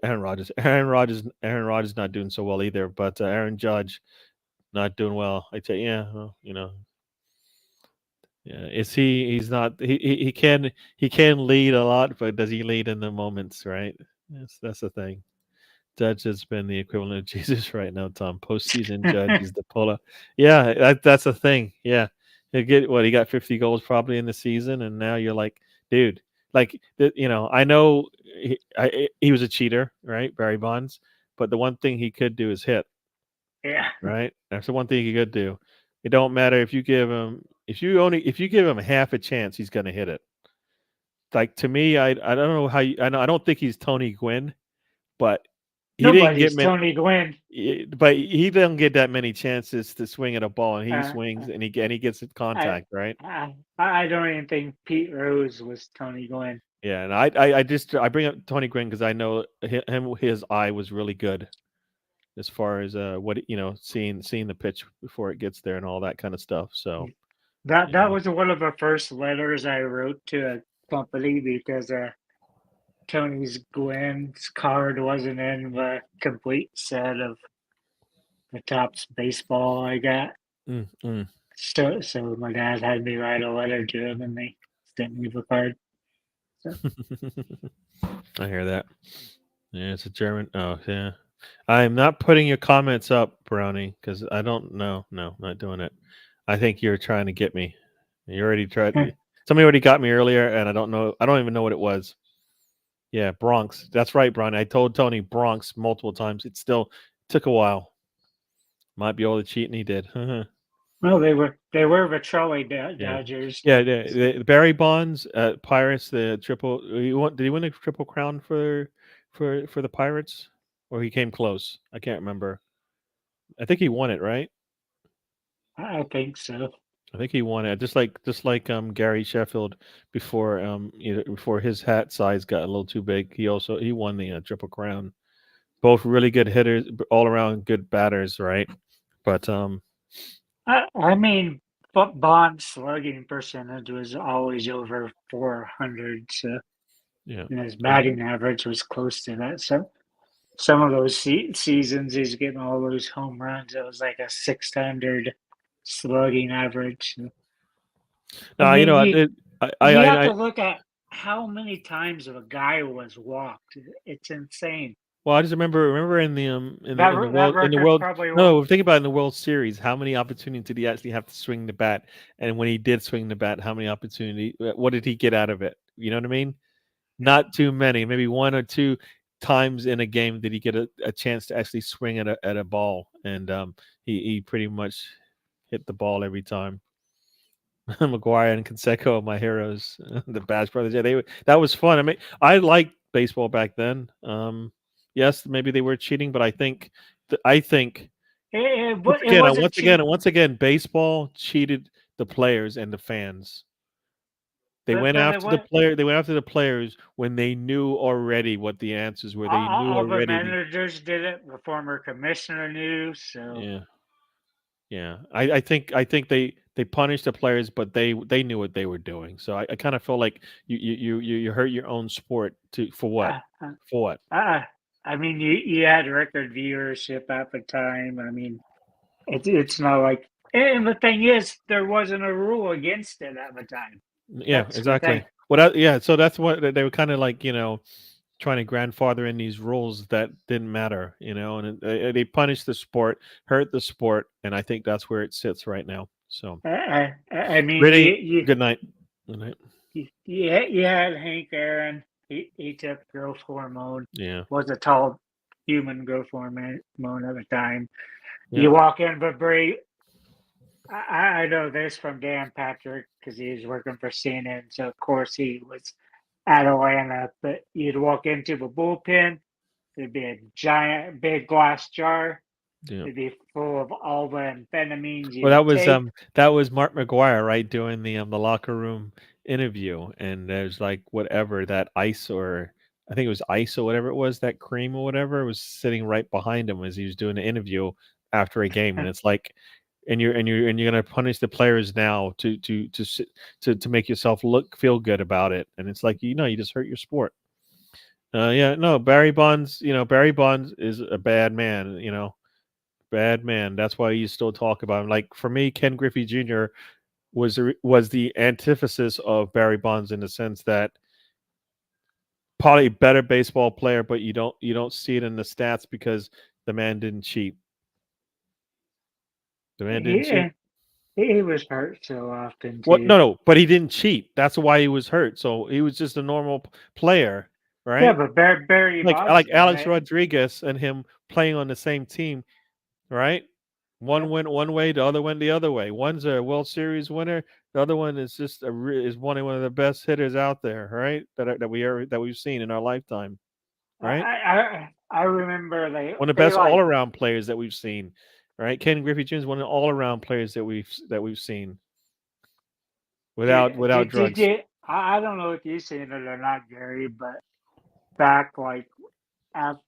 Aaron Rodgers not doing so well either. But Aaron Judge not doing well. I tell you, yeah, well, yeah, is he? He's not. He can lead a lot, but does he lead in the moments? Right. That's the thing. Judge has been the equivalent of Jesus right now, Tom. Postseason Judge, he's the puller. Yeah, that's the thing. Yeah, he got 50 goals probably in the season, and now you're like, dude, like I know he was a cheater, right, Barry Bonds, but the one thing he could do is hit. Yeah. Right? That's the one thing you could do. It don't matter if you give him half a chance, he's gonna hit it. Like to me, I don't know how I don't think he's Tony Gwynn, but he didn't get Nobody's many. Tony Gwynn. But he doesn't get that many chances to swing at a ball, and he Uh, swings uh, and he gets I, contact, right? I don't even think Pete Rose was Tony Gwynn. Yeah, and I bring up Tony Gwynn because I know his eye was really good as far as what seeing the pitch before it gets there and all that kind of stuff. So That yeah. was one of the first letters I wrote to a company because Tony's Gwynn's card wasn't in the complete set of the Topps baseball I got. Mm, mm. So my dad had me write a letter to him, and they sent me the card. So I hear that. Yeah, it's a German. Oh, yeah. I'm not putting your comments up, Brownie, because I don't know. No, not doing it. I think you're trying to get me. You already tried. Somebody already got me earlier, and I don't know. I don't even know what it was. Yeah, Bronx. That's right, Brownie. I told Tony Bronx multiple times. It still took a while. Might be all the cheating he did. no, they were the Trolley Yeah. Dodgers. Yeah, the Barry Bonds, Pirates, the triple. Did he win a triple crown for the Pirates, or he came close? I can't remember. I think he won it, right? I think so. I think he won it. Just like Gary Sheffield before before his hat size got a little too big. He won the triple crown. Both really good hitters, all around good batters, right? But I mean, but Bond's slugging percentage was always over 400, so yeah, and his but batting average was close to that. So some of those seasons he's getting all those home runs. It was like a 600 slugging average. So, I no, mean, you have I to look at how many times a guy was walked. It's insane. well, I just remember in the That in the record's world. probably No, think about it, in the World Series. How many opportunities did he actually have to swing the bat? And when he did swing the bat, how many opportunity? What did he get out of it? You know what I mean? yeah. Not too many. Maybe one or two times in a game did he get a chance to actually swing at a ball, and he pretty much hit the ball every time. McGuire and Canseco are my heroes. The Bash Brothers. Yeah, that was fun. I mean, I liked baseball back then. Yes, maybe they were cheating, but I think It wasn't cheap, once again, baseball cheated the players and the fans. They went but it after the was player. They went after the players when they knew already what the answers were. They knew all the already. managers did it. The former commissioner knew. So Yeah, yeah. I think they punished the players, but they knew what they were doing. So I kind of feel like you hurt your own sport for what? uh, uh, For what? uh, I mean, you had record viewership at the time. I mean, it's not like. And the thing is, there wasn't a rule against it at the time. Yeah, That's the exactly. thing. Yeah, so that's what they were kind of like, trying to grandfather in these rules that didn't matter, and they punished the sport, hurt the sport, and I think that's where it sits right now. So, I mean, really, good night. Good night. you had Hank Aaron. He took growth hormone. Yeah. Was a tall human growth hormone at the time. Yeah. You walk in, but Bray. I know this from Dan Patrick because he was working for CNN, so of course he was at Atlanta. But you'd walk into the bullpen, there'd be a giant, big glass jar. Yeah. It'd be full of all the amphetamines you Well, take. that was Mark McGuire, right, doing the locker room interview, and there's like whatever that ice or I think it was ice or whatever it was, that cream or whatever was sitting right behind him as he was doing the interview after a game, and it's like, and you're gonna punish the players now to make yourself feel good about it, and it's like you just hurt your sport. Yeah, no, Barry Bonds, Barry Bonds is a bad man, bad man. That's why you still talk about him. Like for me, Ken Griffey Jr. was the antithesis of Barry Bonds in the sense that probably a better baseball player, but you don't see it in the stats because the man didn't cheat. The man didn't cheat. He was hurt so often What? too. No, but he didn't cheat. That's why he was hurt. So he was just a normal player, Yeah, right? but Barry Bonds Like won Alex it. Rodriguez and him playing on the same team, right? One Yep. went one way, the other went the other way. One's a World Series winner, the other one is just is one of the best hitters out there, right? That we've seen in our lifetime, right? I remember One of the they best all like around players that we've seen, right? Ken Griffey Jr. is one of the all around players that we've seen without did drugs. you I don't know if you've seen it or not, Gary, but back like af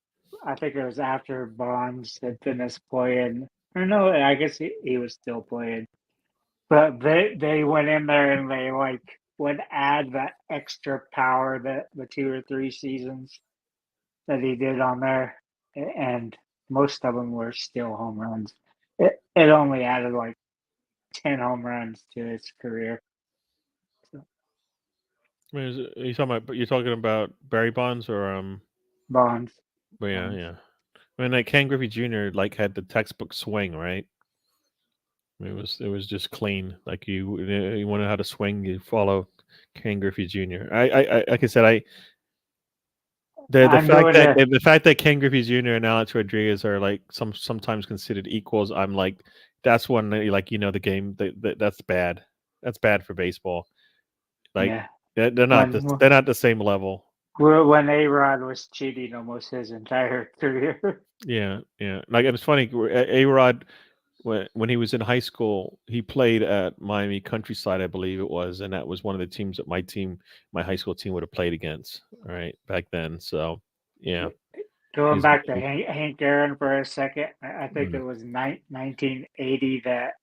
I think it was after Bonds had finished playing. Or no, I guess he was still playing. But they went in there and they like would add that extra power that the 2 or 3 seasons that he did on there, and most of them were still home runs. It only added like 10 home runs to his career. So, I mean, you're talking about Barry Bonds or Bonds, but yeah, Bonds. yeah. I mean, like Ken Griffey Jr. like had the textbook swing, right? It was just clean. Like you want to know how to swing, you follow Ken Griffey Jr. I like I said, the I'm fact doing that the Ken Griffey Jr. and Alex Rodriguez are like sometimes considered equals. I'm like, that's one like the game that's bad. That's bad for baseball. Like yeah they're not when they're not the same level. when A-Rod was cheating almost his entire career. Yeah, yeah. Like it's funny. A-Rod when he was in high school, he played at Miami Countryside, I believe it was, and that was one of the teams that my high school team would have played against, right, back then. So, yeah, Going he's back to Hank Aaron for a second, I think it mm, was 1980 that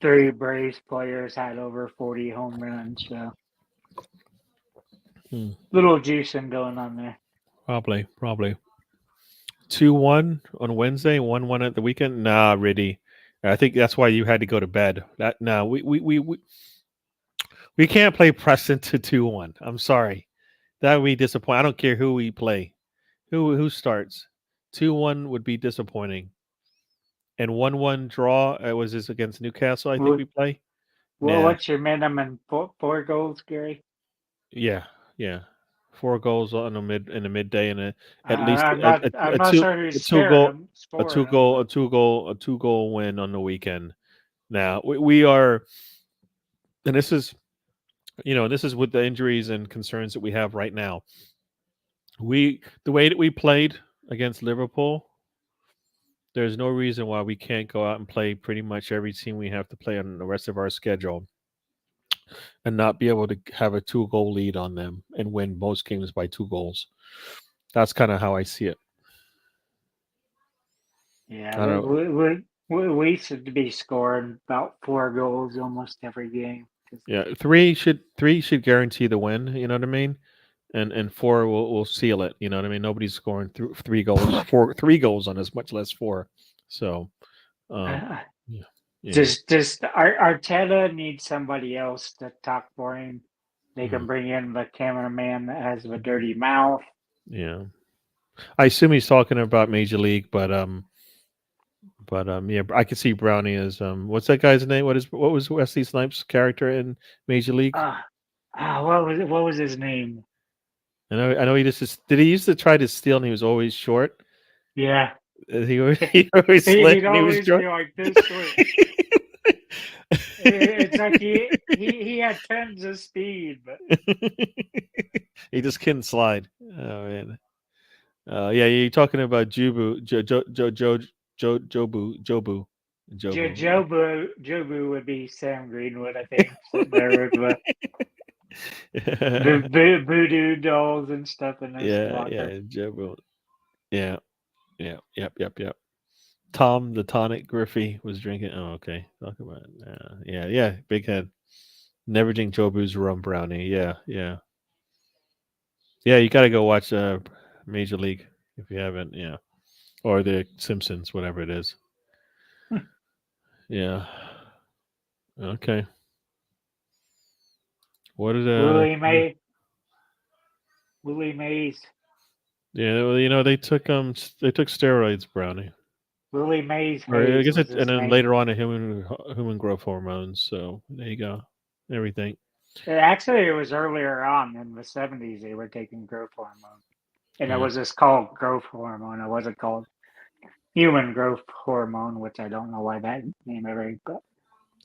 3 Braves players had over 40 home runs. So mm, little juicing going on there. probably 2-1 on Wednesday, 1-1 at the weekend. Nah, really. I think that's why you had to go to bed. That no, we can't play Preston to 2-1. I'm sorry, that would be disappointing. I don't care who we play, who starts. 2-1 would be disappointing. And 1-1 draw. Was this against Newcastle? I think we play. Well, Nah. what's your minimum four goals, Gary? Yeah. Yeah. 4 goals on the midday and at least I'm not sure who's a two goal scoring them, but a 2 goal win on the weekend. Now we are, and this is with the injuries and concerns that we have right now. The way that we played against Liverpool, there's no reason why we can't go out and play pretty much every team we have to play on the rest of our schedule and not be able to have a 2 goal lead on them and win most games by 2 goals. That's kind of how I see it. yeah, I don't know. we should be scoring about 4 goals almost every game. Yeah, three should guarantee the win. You know what I mean? and 4 will seal it. You know what I mean? Nobody's scoring 3 goals, 3 goals on us, much less 4. So, um, Uh, yeah, yeah, just Arteta needs somebody else to talk for him. They can mhm, bring in the cameraman that has the dirty mouth. yeah. I assume he's talking about Major League, but yeah, I could see Brownie as what's that guy's name? What was Wesley Snipes' character in Major League? Uh, what was his name? I know he just did. He used to try to steal, and he was always short. Yeah, He always slipped, he'd and he was always short. be like this short. It's like he had tons of speed, but He just couldn't slide. Oh man. Yeah, you're talking about Jubu, Jobu, Jobu. Yeah. Jobu would be Sam Greenwood, I think, sitting there with the voodoo dolls and stuff in his Yeah, locker. yeah, Jobu. Yeah, yeah, yep. Tom the Tonic Griffey was drinking. Oh, okay. Talk about it. Yeah. Big head. Never drink Jobu's rum brownie. Yeah. You got to go watch Major League if you haven't. Yeah, or the Simpsons, whatever it is. Yeah. Okay. What did Willie May, Willie Mays, Yeah, well, they took steroids, Brownie. Willie Mays Or I Hayes guess was it, and his then name. later on, a human growth hormones. So there you go, everything. Actually, it was earlier on in the 70s they were taking growth hormone, and it Yeah, was just called growth hormone. It wasn't called human growth hormone, which I don't know why that name ever. But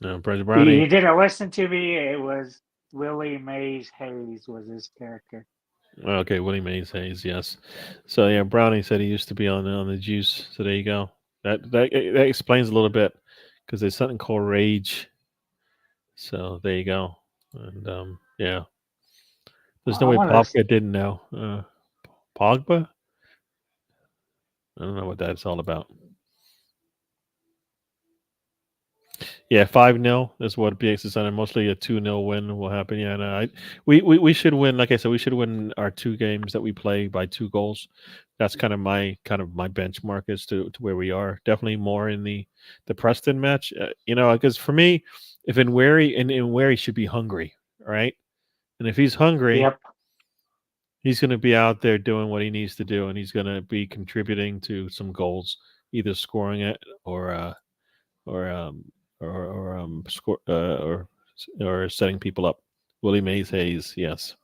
no, Brother he Brownie. didn't listen to me. It was Willie Mays Hayes was his character. Okay, Willie Mays Hayes, yes. So yeah, Brownie said he used to be on the juice. So there you go. That explains a little bit because there's something called rage. So there you go. And yeah, there's no I way want to. Pogba didn't know. Pogba? I don't know what that's all about. Yeah, 5-0 is what BX is on. Mostly a 2-0 win will happen. Yeah, no, we should win. Like I said, we should win our 2 games that we play by 2 goals. That's kind of my benchmark as to where we are. Definitely more in the Preston match. Because for me, if in Wary should be hungry, right? And if he's hungry, Yep. he's going to be out there doing what he needs to do, and he's going to be contributing to some goals, either scoring it or score or setting people up. Willie Mays Hayes, yes.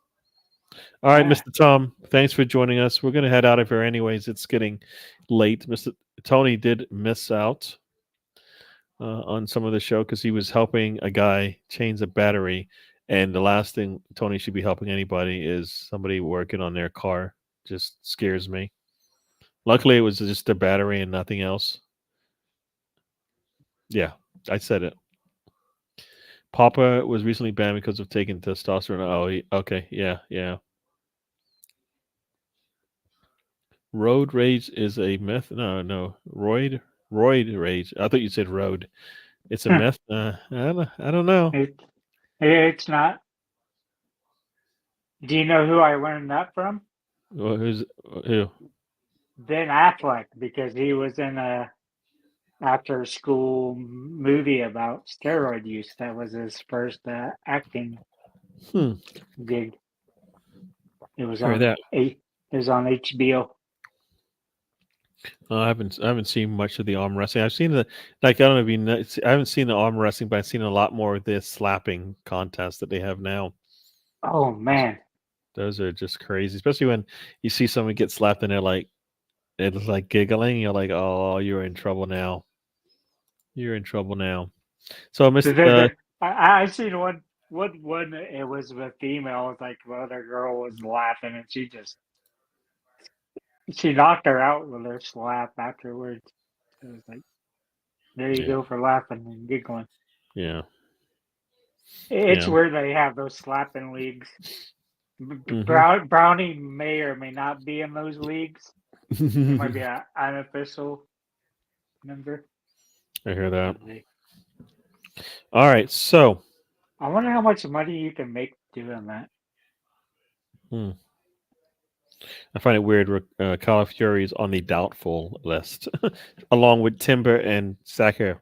All right, Ah, Mr. Tom, thanks for joining us. We're going to head out of here anyways. It's getting late. Mr. Tony did miss out on some of the show because he was helping a guy change a battery. And the last thing Tony should be helping anybody is somebody working on their car. Just scares me. Luckily, it was just a battery and nothing else. Yeah, I said it. Papa was recently banned because of taking testosterone. Oh, okay, yeah. Road rage is a myth. No, roid rage. I thought you said road. It's a myth. I don't know. it, it's not. Do you know who I learned that from? Who's who? Ben Affleck, because he was in a after school movie about steroid use. That was his first acting Hmm. gig. It was Hear on that? HBO. I haven't seen much of the arm wrestling. I've seen I don't know if you know, I haven't seen the arm wrestling, but I've seen a lot more of this slapping contest that they have now. Oh man, Those are just crazy, especially when you see someone get slapped and it's like giggling. You're like, oh, you're in trouble now. You're in trouble now. So, the, Mr. the, the, I seen one. It was a female. It's like the other girl was laughing, and she knocked her out with her slap afterwards. It was like, there you Yeah, go for laughing and giggling. yeah, It's yeah. where they have those slapping leagues. Hmm. Brownie may or may not be in those leagues. He might be an unofficial member. I hear that. I All right, so wonder how much money you can make doing that. hmm, I find it weird. Calafiori is on the doubtful list, along with Timber and Saka.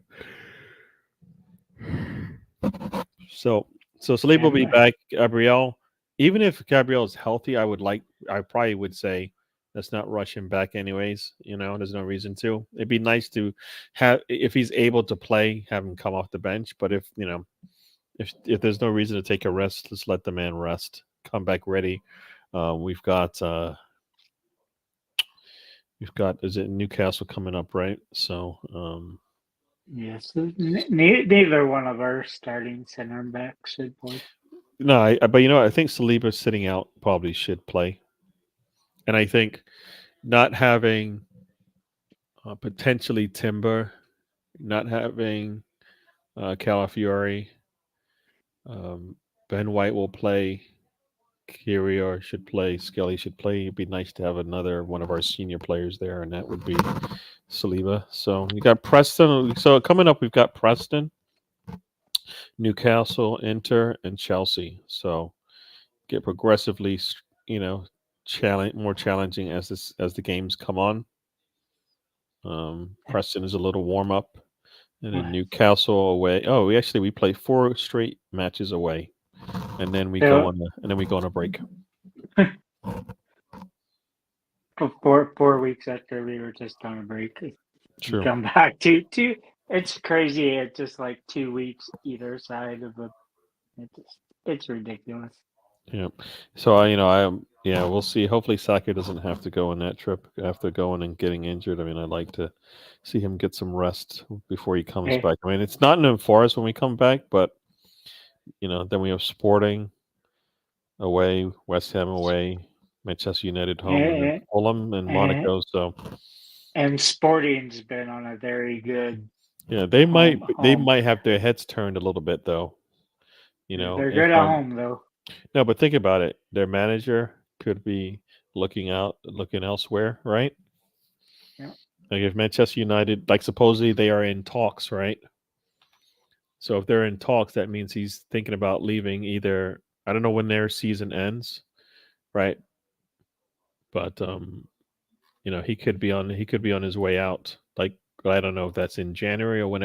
So, so Saliba will be And back. Gabriel, even if Gabriel is healthy, I probably would say let's not rush him back, anyways. There's no reason to. It'd be nice to have, if he's able to play, have him come off the bench. But if there's no reason to take a rest, let's let the man rest. Come back ready. We've got is it Newcastle coming up, right? So yes, neither one of our starting center backs should play. no, but I think Saliba sitting out probably should play, and I think not having potentially Timber, not having Calafiori, Ben White will play. Kirior should play. Skelly should play. It'd be nice to have another one of our senior players there, and that would be Saliba. So you got Preston. So coming up, we've got Preston, Newcastle, Inter, and Chelsea. So get progressively, more challenging as the games come on. Preston is a little warm up, and then Newcastle away. Oh, we play 4 straight matches away, and then we go on a break. For 4 weeks after we were just on a break, True. come back to two. It's crazy. It's just like 2 weeks either side of the. It's ridiculous. Yeah. So we'll see. Hopefully Saka doesn't have to go on that trip after going and getting injured. I mean, I'd like to see him get some rest before he comes back. I mean, it's not in Forest when we come back, but then we have Sporting away, West Ham away, Manchester United home, and then Fulham and Monaco. So and Sporting's been on a very good. Yeah, they might have their heads turned a little bit though. They're good at home though. No, but think about it. Their manager could be looking elsewhere, right? Yeah. Like if Manchester United, like supposedly they are in talks, right? So if they're in talks, that means he's thinking about leaving either. I don't know when their season ends, right? But he could be on his way out. Like I don't know if that's in January or when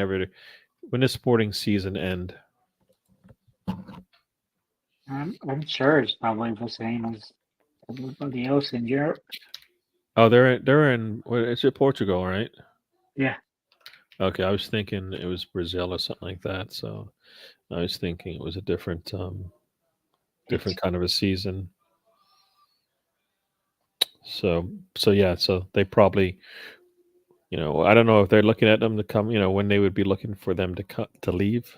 the sporting season end. I'm sure it's probably the same as everybody else in Europe. Oh, they're in. It's Portugal, right? Yeah. Okay, I was thinking it was Brazil or something like that. So I was thinking it was a different kind of a season. So yeah, so they probably, I don't know if they're looking at them to come, when they would be looking for them to leave,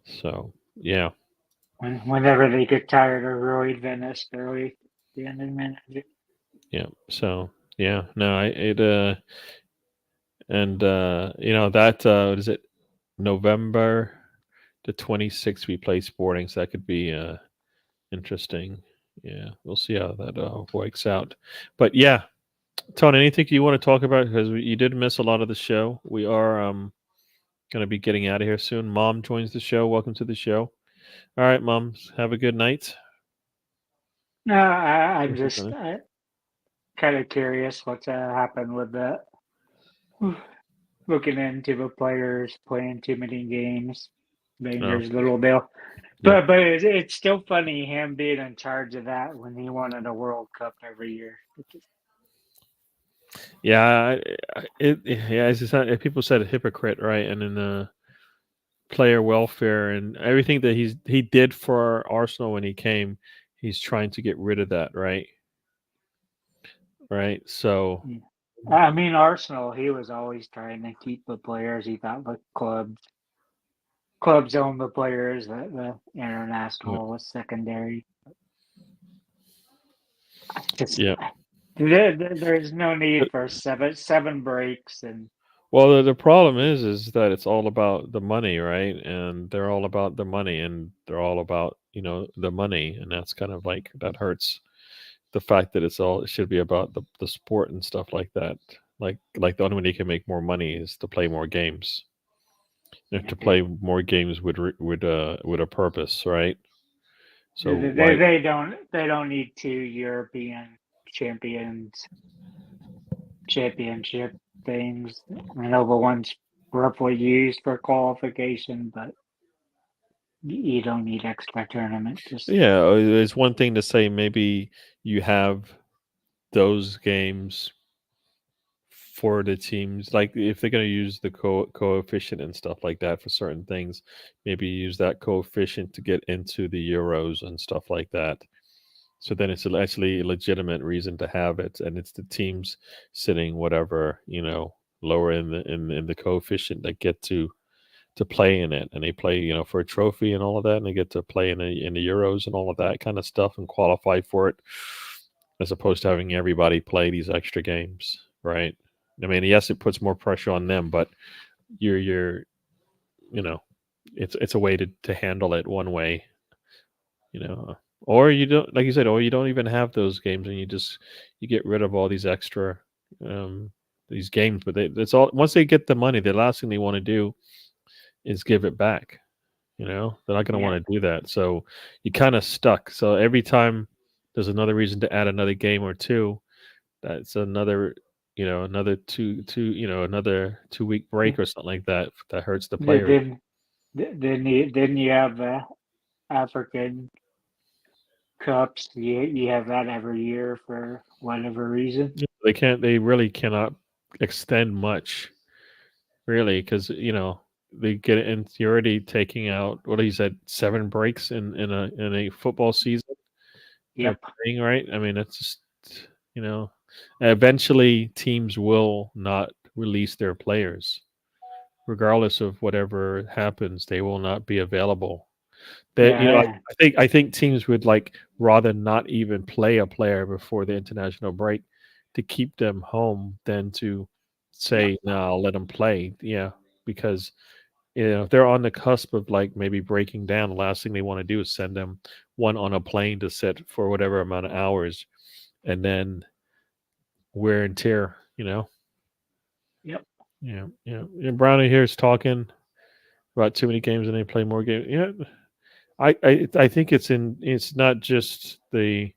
So yeah. Whenever they get tired of Roy Venice, early the end of the manager. Yeah. So yeah, no, that what is it? November the 26th we play Sporting, so that could be interesting. Yeah, we'll see how that works out. But yeah, Tony, anything you want to talk about? Because you did miss a lot of the show. We are going to be getting out of here soon. Mom joins the show. Welcome to the show. All right, Mom. Have a good night. No, I'm just kind of curious what's happened with that. Looking into the players playing too many games. Banger's little deal. But it's still funny him being in charge of that when he wanted a World Cup every year. Yeah, people said a hypocrite, right? And in the player welfare and everything that he did for Arsenal when he came, he's trying to get rid of that, right? Right. So, I mean, Arsenal, he was always trying to keep the players. He thought the clubs own the players. That the international was secondary. There's no need for seven breaks and. Well, the problem is that it's all about the money, right? And they're all about the money, and they're all about the money, and that's kind of like that hurts. The fact that it should be about the sport and stuff like that. Like the only way you can make more money is to play more games. To play more games with a purpose, right? So why? they don't need two European champions championship things. I know the one's roughly used for qualification, but you don't need extra tournament. Just Yeah, it's one thing to say maybe you have those games for the teams, like if they're going to use the coefficient and stuff like that for certain things, maybe use that coefficient to get into the Euros and stuff like that. So then it's actually a legitimate reason to have it, and it's the teams sitting whatever lower in the coefficient that get to play in it, and they play for a trophy and all of that, and they get to play in the Euros and all of that kind of stuff and qualify for it, as opposed to having everybody play these extra games, right? I mean, yes, it puts more pressure on them, but you're you know it's a way to handle it one way, you know or you don't, like you said, or you don't even have those games, and you get rid of all these extra um these games. But it's all, once they get the money, the last thing they want to do is give it back. They're not going to yeah, want to do that, so you kind of stuck. So every time there's another reason to add another game or two, that's another another another 2 week break or something like that, that hurts the players. then then you have African cups. You have that every year for whatever reason. They really cannot extend much, really, because they get it, and you're already taking out, what he said, 7 breaks in a football season. They're Yep. playing, right. I mean, it's just you know eventually teams will not release their players, regardless of whatever happens. They will not be available. That Yeah. I think teams would like rather not even play a player before the international break to keep them home than to Yep. say, no, I'll let them play. Yeah, because if they're on the cusp of like maybe breaking down, the last thing they want to do is send them one on a plane to sit for whatever amount of hours, and then wear and tear. Yep. Yeah. Brownie here is talking about too many games and they play more games. Yeah, I think it's not just the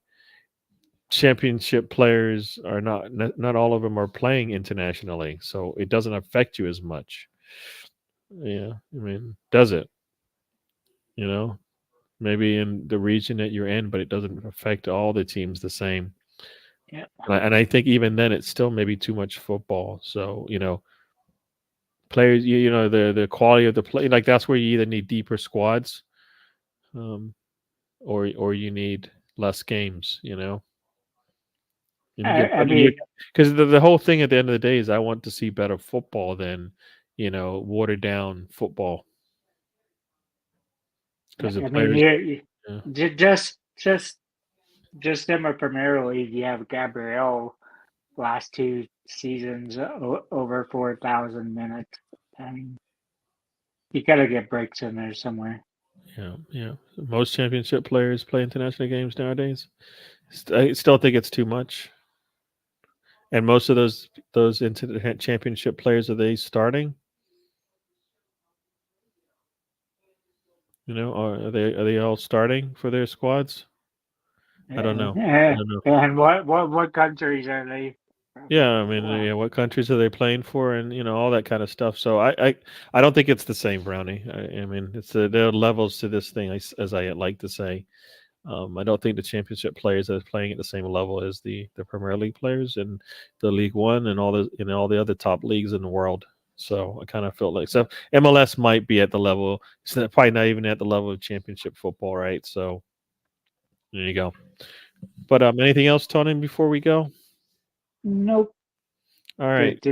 championship players are not all of them are playing internationally, so it doesn't affect you as much. Yeah, I mean, does it? You know, maybe in the region that you're in, but it doesn't affect all the teams the same. Yep. And I think even then, it's still maybe too much football. So players, the quality of the play, like that's where you either need deeper squads, um, or you need less games. And you get I better, you mean, because the whole thing at the end of the day is I want to see better football than watered down football, because the I mean, players. Yeah. just in my Premier League, you have Gabriel last two seasons over 4,000 minutes. I mean, you got to get breaks in there somewhere. Yeah. Most championship players play international games nowadays. I still think it's too much. And most of those championship players, are they starting? Are they all starting for their squads? I don't know. I don't know. And what countries are they from? Yeah, I mean, what countries are they playing for, and all that kind of stuff. So I don't think it's the same, Brownie. I mean, there are levels to this thing, as I like to say. I don't think the championship players are playing at the same level as the Premier League players and the League One and all the other top leagues in the world. So I kind of felt like, so MLS might be at the level, so probably not even at the level of championship football, right? So there you go. But anything else, Tony, before we go? Nope. All right.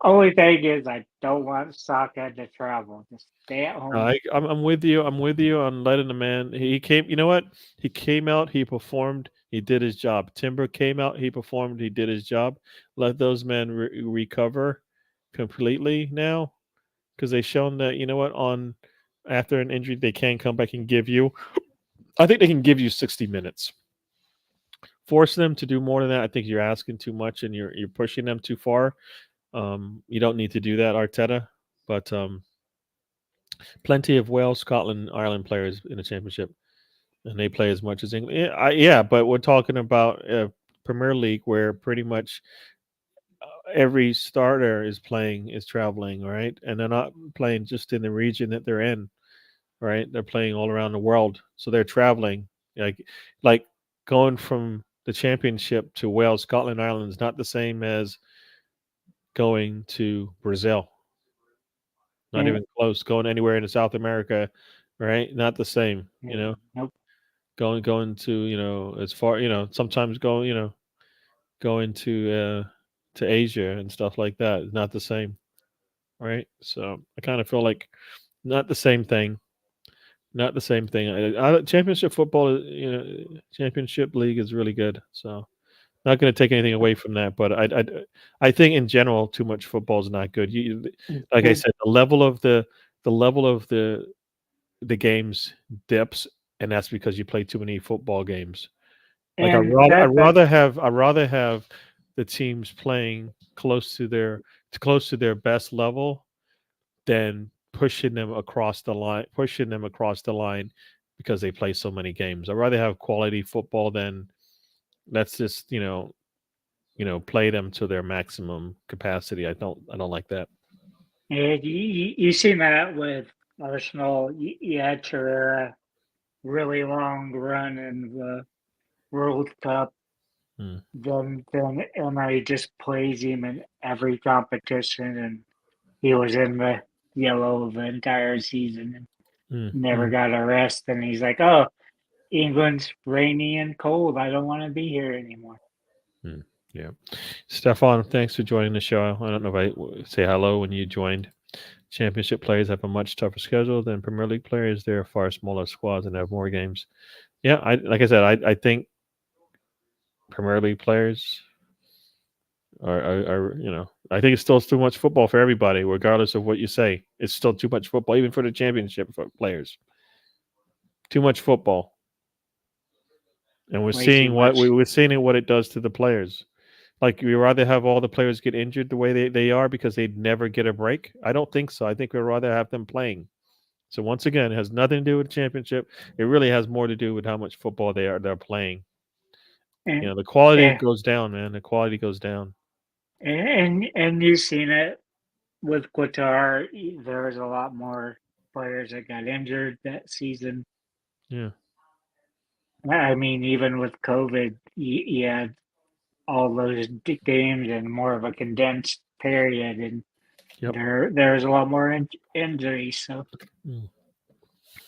Only thing is, I don't want Saka to travel. Just stay at home. I'm with you. I'm with you on letting the man. He came. You know what? He came out. He performed. He did his job. Timber came out. He performed. He did his job. Let those men recover completely now, because they've shown that, on after an injury they can come back and give you. I think they can give you 60 minutes. Force them to do more than that, I think you're asking too much, and you're pushing them too far. You don't need to do that, Arteta. But plenty of Wales, Scotland, Ireland players in the championship. and they play as much as England. Yeah, but we're talking about Premier League where pretty much every starter is traveling, right? And they're not playing just in the region that they're in, right? They're playing all around the world, so they're traveling. Like, like going from the Championship to Wales, Scotland, Ireland is not the same as going to Brazil. Not Yeah, even close. Going anywhere in South America, right? Not the same. yeah, nope. Going to as far sometimes going going to Asia and stuff like that is not the same, right? So I kind of feel like not the same thing. Not the same thing. Championship football, championship league is really good. So not going to take anything away from that, but I think in general too much football is not good. Like I It, said, the level of the games dips, and that's because you play too many football games. Like and that I'd rather have the teams playing close to their best level than pushing them across the line because they play so many games. I'd rather have quality football than let's just play them to their maximum capacity. I don't like that. you seen that with Arsenal. You had Herrera really long run in the World Cup. Mm, Then Emery just plays him in every competition, and he was in the yellow the entire season and mm, never mm, got a rest. And he's like, "Oh, England's rainy and cold. I don't want to be here anymore." mm. Yeah, Stefan, thanks for joining the show. I don't know if I say hello when you joined. Championship players have a much tougher schedule than Premier League players. They're far smaller squads and have more games. Yeah, like I said, I think Premier League players are I think it's still too much football for everybody, regardless of what you say. It's still too much football, even for the championship players. Too much football, and Way too much. we're seeing what it does to the players. Like we rather have all the players get injured the way they are because they never get a break. I don't think so. I think we'd rather have them playing. So once again, it has nothing to do with the championship. It really has more to do with how much football they're playing. And The quality and goes down, man. The quality goes down. and you've seen it with Qatar. There was a lot more players that got injured that season. Yeah. I mean, even with COVID, you had all those games in more of a condensed period, and Yep. there's a lot more injuries. So Mm.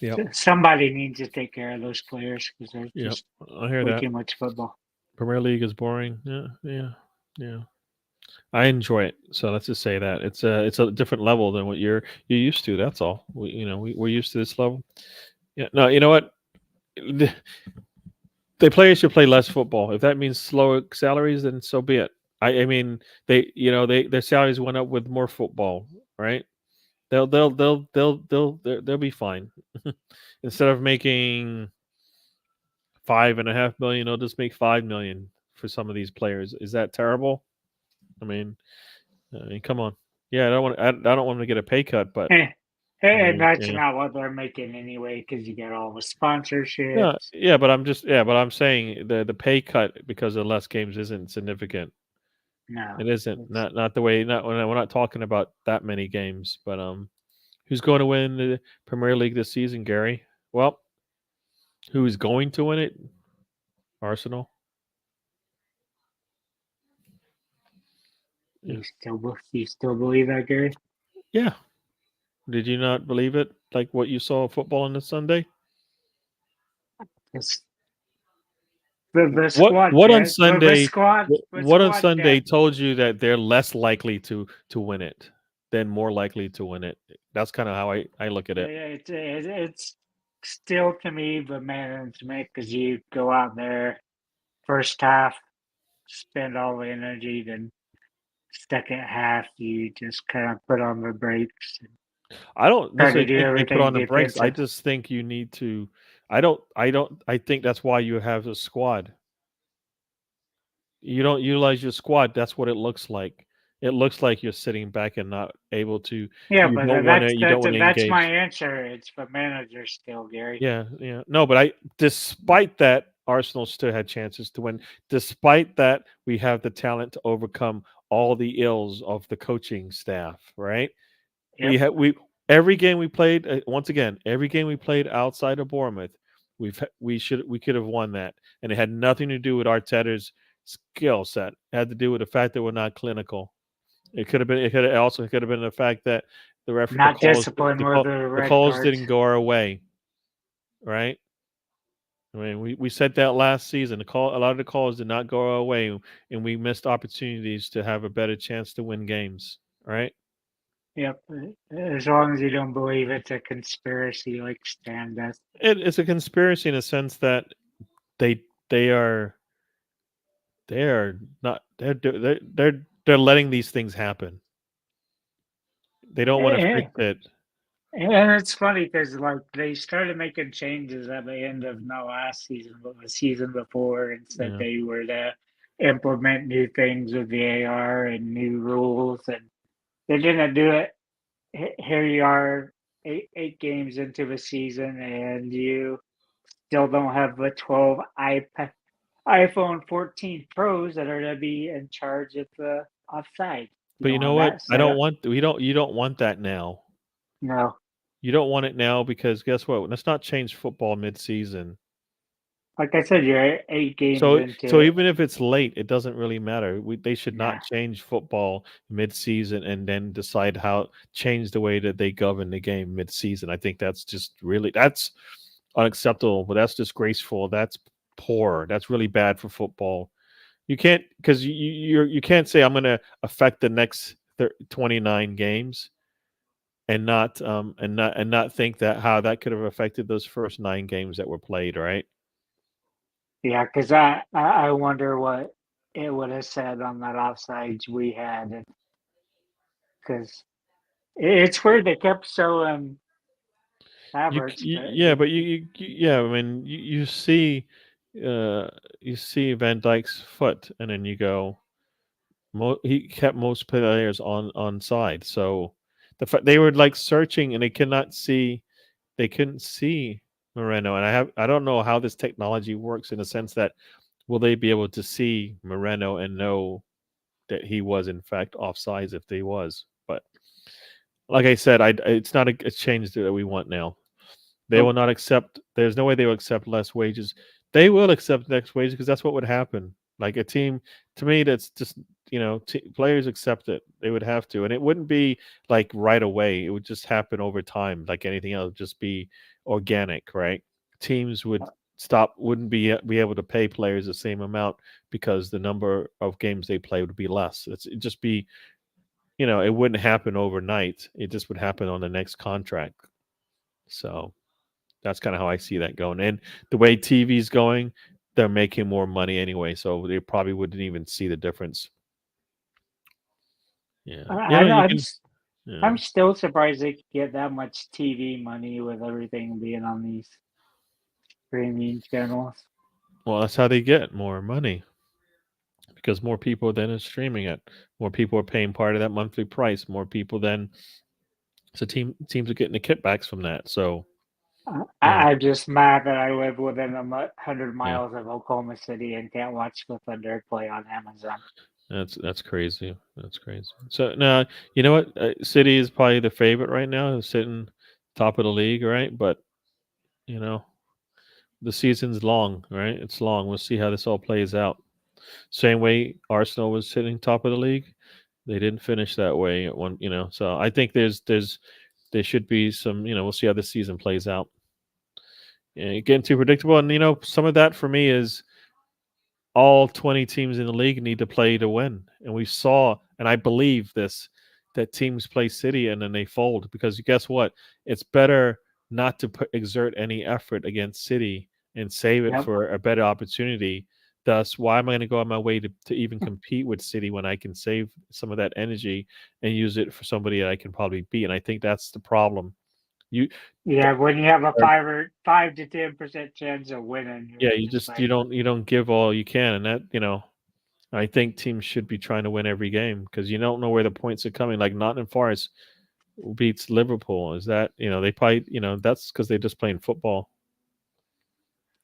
Yep. somebody needs to take care of those players because there's Yep. just I hear way that. too much football. Premier League is boring. Yeah. Yeah. Yeah. I enjoy it. So let's just say that it's a different level than what you're used to. That's all. We're used to this level. Yeah. No. You know what? The, the players should play less football. If that means lower salaries, then so be it. I mean they their salaries went up with more football, right? They'll be fine. Instead of making 5.5 million, they'll just make 5 million for some of these players. Is that terrible? I mean, come on. Yeah, I don't want them to get a pay cut, but Eh, I and mean, that's yeah, not what they're making anyway because you get all the no, sponsorships. yeah, but I'm saying the pay cut because of less games isn't significant. No, It isn't it's not the way not we're not talking about that many games, but who's going to win the Premier League this season, Gary? Well, who's going to win it? Arsenal. Yeah, you still believe that, Gary? yeah. Did you not believe it? Like what you saw of football on this Sunday? It's the squad depth, with What on squad Sunday depth. told you that they're less likely to win it than more likely to win it? That's kind of how I look at it. It's still to me the management because you go out there first half, spend all the energy, then second half you just kind of put on the brakes and I don't try to necessarily do think they put everything on the brakes. I defensive. just think you need to. I think that's why you have a squad. You don't utilize your squad. That's what it looks like. It looks like you're sitting back and not able to. Yeah, You but don't want to. You don't want to that's my engage. answer. It's for managers still, Gary. Yeah, yeah. No, but despite that, Arsenal still had chances to win. Despite that, we have the talent to overcome all the ills of the coaching staff, right? Yep. We every game we played, once again, every game we played outside of Bournemouth, we could have won that. And it had nothing to do with Arteta's skill set. It had to do with the fact that we're not clinical. It could have been the fact that Not disciplined with the the red calls cards. didn't go our way, right? I mean, we said that last season. A lot of the calls did not go our way, and we missed opportunities to have a better chance to win games. Right? Yep. As long as you don't believe it's a conspiracy like Stan does. It's a conspiracy in a sense that they they are they are not they're letting these things happen. They don't want to fix And, it. and it's funny because like they started making changes at the end of not last season, but the season before, and said Yeah. they were to implement new things with VAR and new rules, and they didn't do it. Here you are, eight games into the season, and you still don't have the 12 iPhone 14 Pros that are to be in charge of the offside. You But you don't know have what? that I set don't up. want we don't you don't want that now. No. You don't want it now because guess what? Let's not change football mid-season. Like I said, you're 8 games So into it. even if it's late, it doesn't really matter. They should Yeah. not change football mid-season and then decide how change the way that they govern the game mid-season. I think that's unacceptable. But that's disgraceful. That's poor. That's really bad for football. You can't because you can't say I'm going to affect the next 29 games and not think that how that could have affected those first 9 games that were played. Right? Yeah, because I wonder what it would have said on that offsides we had. Because it's weird they kept showing Havertz, but Yeah, but yeah, I mean, uh, you see Van Dyke's foot, and then you go, he kept most players on side. So they were like searching, and they couldn't see Moreno, and I don't know how this technology works in the sense that will they be able to see Moreno and know that he was in fact offsides if they was, but like I said, it's not a change that we want now. They will nope. not accept. There's no way they will accept less wages. They will accept less wages because that's what would happen. Like a team, to me, that's just players accept it. They would have to, and it wouldn't be like right away. It would just happen over time, like anything else. Just be organic, right? Teams wouldn't be able to pay players the same amount because the number of games they play would be less. It'd just be, it wouldn't happen overnight. It just would happen on the next contract. So that's kind of how I see that going. And the way TV's going, they're making more money anyway, so they probably wouldn't even see the difference. Yeah, I, you I'm can. Yeah. I'm still surprised they could get that much TV money with everything being on these streaming channels. Well, that's how they get more money because more people then are streaming it. More people are paying part of that monthly price. More people then, so teams are getting the kickbacks from that. So yeah, I'm just mad that I live within 100 yeah, miles of Oklahoma City and can't watch the Thunder play on Amazon. that's crazy. That's crazy. So now you know what? City is probably the favorite right now. They're sitting top of the league, right? But you know, the season's long, right? It's long. We'll see how this all plays out. Same way Arsenal was sitting top of the league. They didn't finish that way at one, So I think there should be some, we'll see how this season plays out. Yeah, getting too predictable, and some of that for me is all 20 teams in the league need to play to win. And we saw, and I believe this, that teams play City and then they fold because guess what? It's better not to exert any effort against City and save it Yep. for a better opportunity. Thus, why am I going to go on my way to even compete with City when I can save some of that energy and use it for somebody that I can probably beat? And I think that's the problem. You, Yeah, when you have a 5 to 10% chance of winning, yeah, you're just like, you don't give all you can, and that I think teams should be trying to win every game because you don't know where the points are coming. Like Nottingham Forest beats Liverpool. Is that they probably that's because they're just playing football.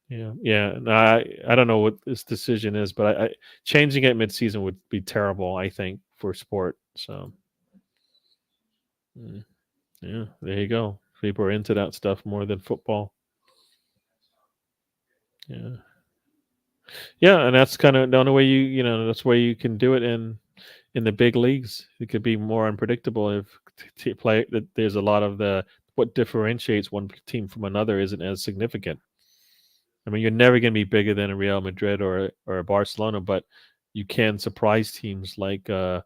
Yeah, yeah. No, I don't know what this decision is, but I changing it mid-season would be terrible. I think for sport. So yeah, there you go. People are into that stuff more than football. Yeah, yeah, and that's kind of the only way that's where you can do it in the big leagues. It could be more unpredictable if play that there's a lot of the what differentiates one team from another isn't as significant. I mean, you're never going to be bigger than a Real Madrid or a Barcelona, but you can surprise teams like by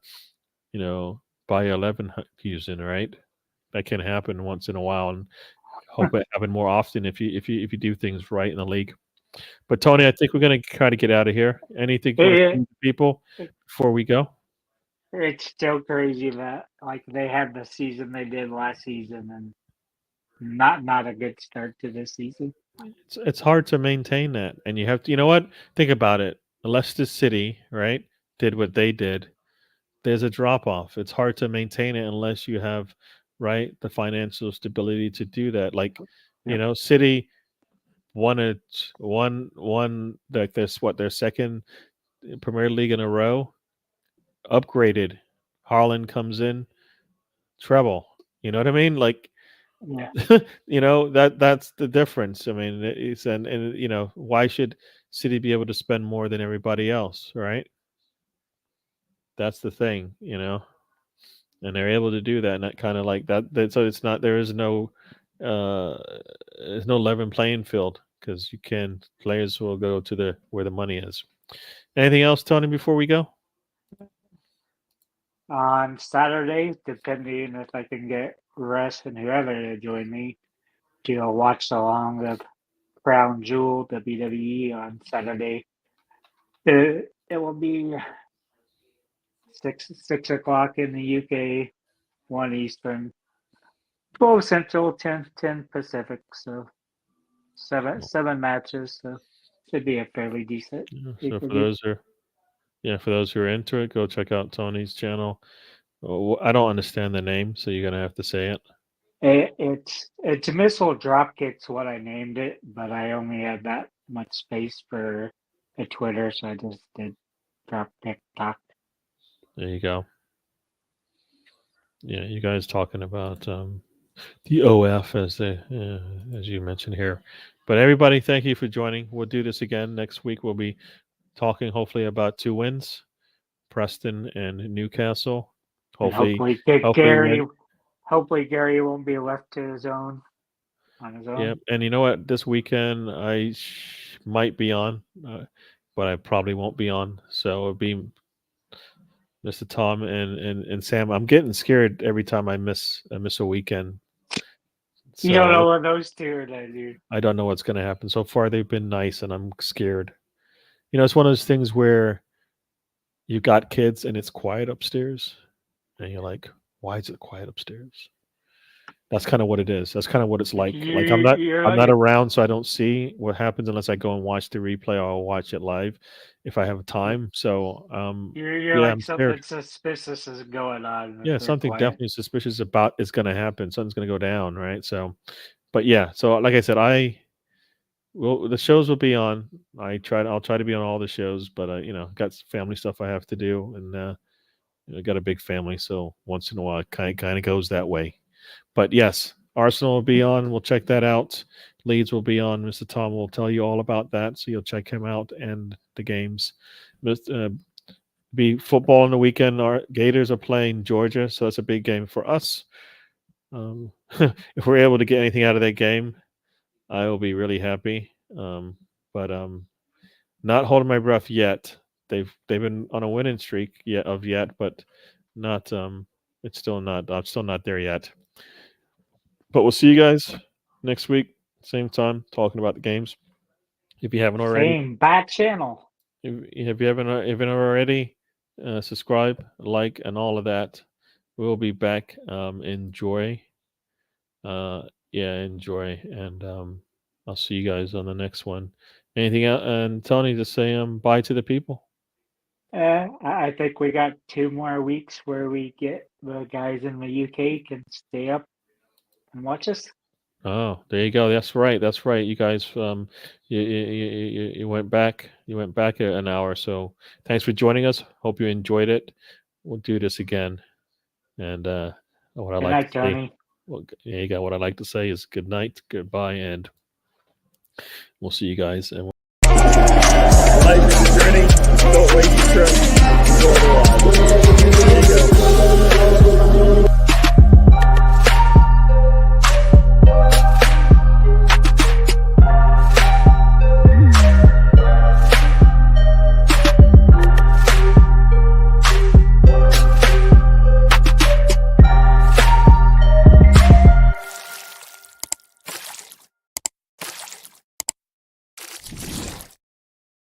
11 using right. That can happen once in a while, and hope it happen more often if you do things right in the league. But Tony, I think we're going to try to get out of here. Anything you want to say It, to people it, before we go? it's still crazy that like they had the season they did last season and not a good start to this season. It's hard to maintain that, and you have to. You know what? Think about it. Leicester City, right, did what they did. There's a drop off. It's hard to maintain it unless you have right the financial stability to do that. Like, Yep. City won it one like this what their second Premier League in a row. Upgraded. Haaland comes in, treble. You know what I mean? Like Yeah. that's the difference. I mean, it's and why should City be able to spend more than everybody else, right? That's the thing. And they're able to do that, and that kind of like that. So it's not uh, there's no level playing field because players will go to the where the money is. Anything else, Tony? Before we go, On Saturday, depending if I can get Russ and whoever to join me to watch along the Crown Jewel WWE on Saturday. It will be 6 o'clock in the UK, 1 Eastern, 12 Central, 10 Pacific. So seven matches. So should be a fairly decent pay so per for view. those who are into it, go check out Tony's channel. I don't understand the name, so you're gonna have to say it. It's missile dropkick's what I named it, but I only had that much space for a Twitter, so I just did drop TikTok. There you go. Yeah, you guys talking about the OF as you mentioned here. But everybody, thank you for joining. We'll do this again next week. We'll be talking hopefully about 2 wins, Preston and Newcastle. And Hopefully, Gary, win. hopefully Gary won't be left to his own on his own. Yeah, and you know what? This weekend I might be on, but I probably won't be on. So it'll be Mr. Tom and Sam. I'm getting scared every time I miss a weekend. You don't So know what those two are gonna do. I don't know what's going to happen. So far, they've been nice, and I'm scared. It's one of those things where you got kids and it's quiet upstairs, and you're like, "Why is it quiet upstairs?" That's kind of what it is. That's kind of what it's like. Like I'm not You're around, so I don't see what happens unless I go and watch the replay or I'll watch it live if I have time. So you're yeah, like I'm scared. something suspicious is going on if Yeah, they're something quiet. definitely suspicious about is going to happen. Something's going to go down, right? So, but yeah, so like I said, the shows will be on. I'll try to be on all the shows, but got family stuff I have to do, and I got a big family, so once in a while it kind of goes that way. But yes, Arsenal will be on. We'll check that out. Leeds will be on. Mr. Tom will tell you all about that, so you'll check him out and the games. Be football on the weekend. Our Gators are playing Georgia, so that's a big game for us. If we're able to get anything out of that game, I will be really happy. But not holding my breath yet. They've been on a winning streak yet, but not. It's still not. I'm still not there yet. But we'll see you guys next week, same time, talking about the games. If you haven't already, Same bad channel. if you haven't already, subscribe, like, and all of that. We'll be back. Enjoy. Yeah, enjoy, and I'll see you guys on the next one. Anything else? And Tony, just say bye to the people. I think we got 2 more weeks where we get the guys in the UK can stay up and watch us. Oh, there you go. That's right. That's right. You guys, you went back. You went back an hour. So thanks for joining us. Hope you enjoyed it. We'll do this again. And what I Good like night, to say, Tony. well, there you go. What I like to say is good night, goodbye, and we'll see you guys. And Life is a journey. Don't waste your trip. Go to